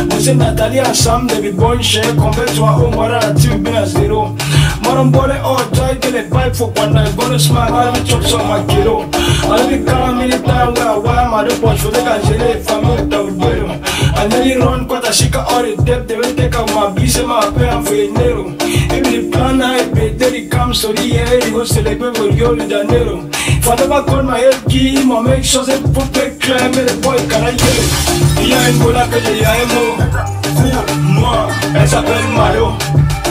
Vous êtes Nathalie ensemble, des bonnes chèques, complète-toi au moral à tu bien à zéro. Moi on boit les hors taille que les pipes faut qu'on aille bonne smile, avec chop sur ma kilo. Avec les 40 militaires, ouais, ma deux poches, faudrait qu'à gérer les familles dans le bélo. And then you run quite a shika all the depth, they will take out my bliss and my pain for a nero. If the plan I pay, then it comes to the air, he goes to the people with Rio de Janeiro. If I never call my head key, I'ma make sure they put the crème et the boy can I yell. Il y a une bola que j'ai y'a un mot. Moi, elle s'appelle Mado.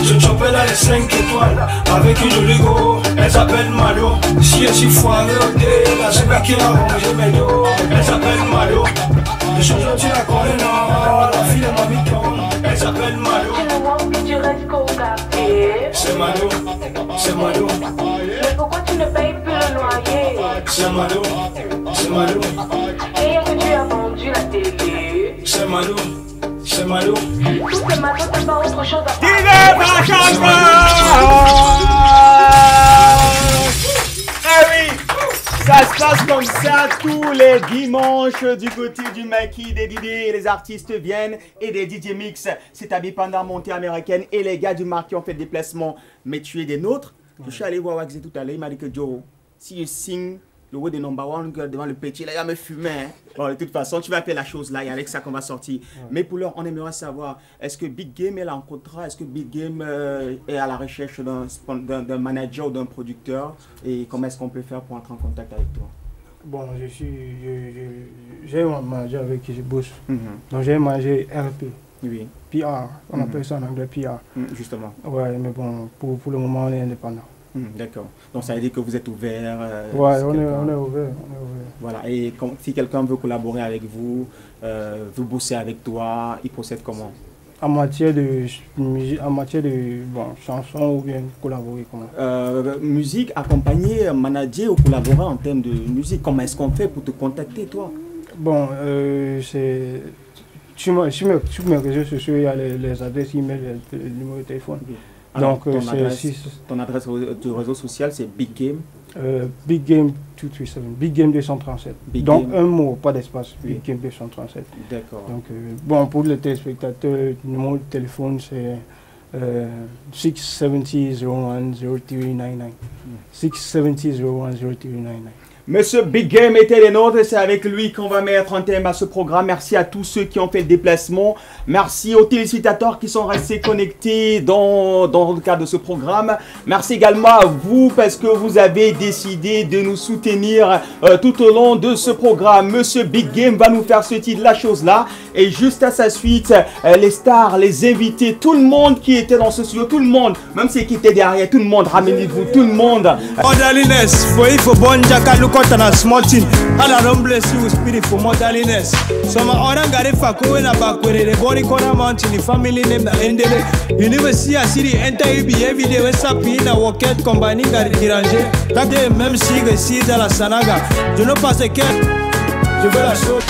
Je chopais dans les 5 étoiles, avec une jolie go, elle s'appelle Mado. Si je suis foiré au thé, la soupe qui a rongé mes dos, elle s'appelle Mado. Les choses tu la connais non, la fille de Mamiton, elle s'appelle Mado. C'est Mado, c'est Mado. Mais pourquoi tu ne payes plus le loyer? C'est Mado, c'est Mado. Et que tu as vendu la télé? C'est Mado, c'est Mado. Tout ce matin, t'as pas autre chose à Ça se passe comme ça tous les dimanches du côté du maquis des DJ. Les artistes viennent et des DJ mix. C'est à pendant montée américaine et les gars du maquis ont fait des déplacements. Mais tu es des nôtres. Je suis allé voir Waxday tout à l'heure. Il m'a dit que Joe, si je signe le word de Number One Girl devant le petit, là il va me fumer. Bon, de toute façon, tu vas faire la chose là et avec ça qu'on va sortir. Mais pour l'heure, on aimerait savoir, est-ce que Big Game est là en contrat? Est-ce que Big Game est à la recherche d'un manager ou d'un producteur? Et comment est-ce qu'on peut faire pour entrer en contact avec toi? Bon, j'ai un manager avec qui je bosse. Donc j'ai un manager RP. Oui. PR, on appelle ça en anglais PR. Justement. Ouais, mais bon, pour le moment, on est indépendant. D'accord. Donc ça veut dire que vous êtes ouvert. Ouais, on est ouvert. Voilà. Et si quelqu'un veut collaborer avec vous, veut bosser avec toi, il procède comment? En matière de chansons ou bien collaborer comment? Musique, accompagner, manager ou collaborer en termes de musique. Comment est-ce qu'on fait pour te contacter, toi? Bon, c'est sur mes réseaux sociaux, il y a les adresses email et le numéro de téléphone. Okay. Alors, donc, ton adresse de réseau social, c'est Big Game Big Game 237, Big Game 237. Donc un mot, pas d'espace, Big Game 237. D'accord. Donc, bon, pour les téléspectateurs, le numéro de téléphone, c'est 670-01-0399. 670-01-0399. Monsieur Big Game était les nôtres et c'est avec lui qu'on va mettre un thème à ce programme. Merci à tous ceux qui ont fait le déplacement. Merci aux téléspectateurs qui sont restés connectés dans le cadre de ce programme. Merci également à vous parce que vous avez décidé de nous soutenir tout au long de ce programme. Monsieur Big Game va nous faire ce titre, la chose là. Et juste à sa suite, les stars, les invités, tout le monde qui était dans ce studio, tout le monde, même ceux qui étaient derrière, tout le monde, ramenez-vous, tout le monde. Na small thing, Allah don't bless you with spirit for motherliness. So my orang got it for going back with the body corner mountain, the family name na Endele. You never see a city enter you be every day. What's up in a walket combining à diranger. T'as des mêmes sigles ici dans la Sanaga. Je ne pense que je veux la chose.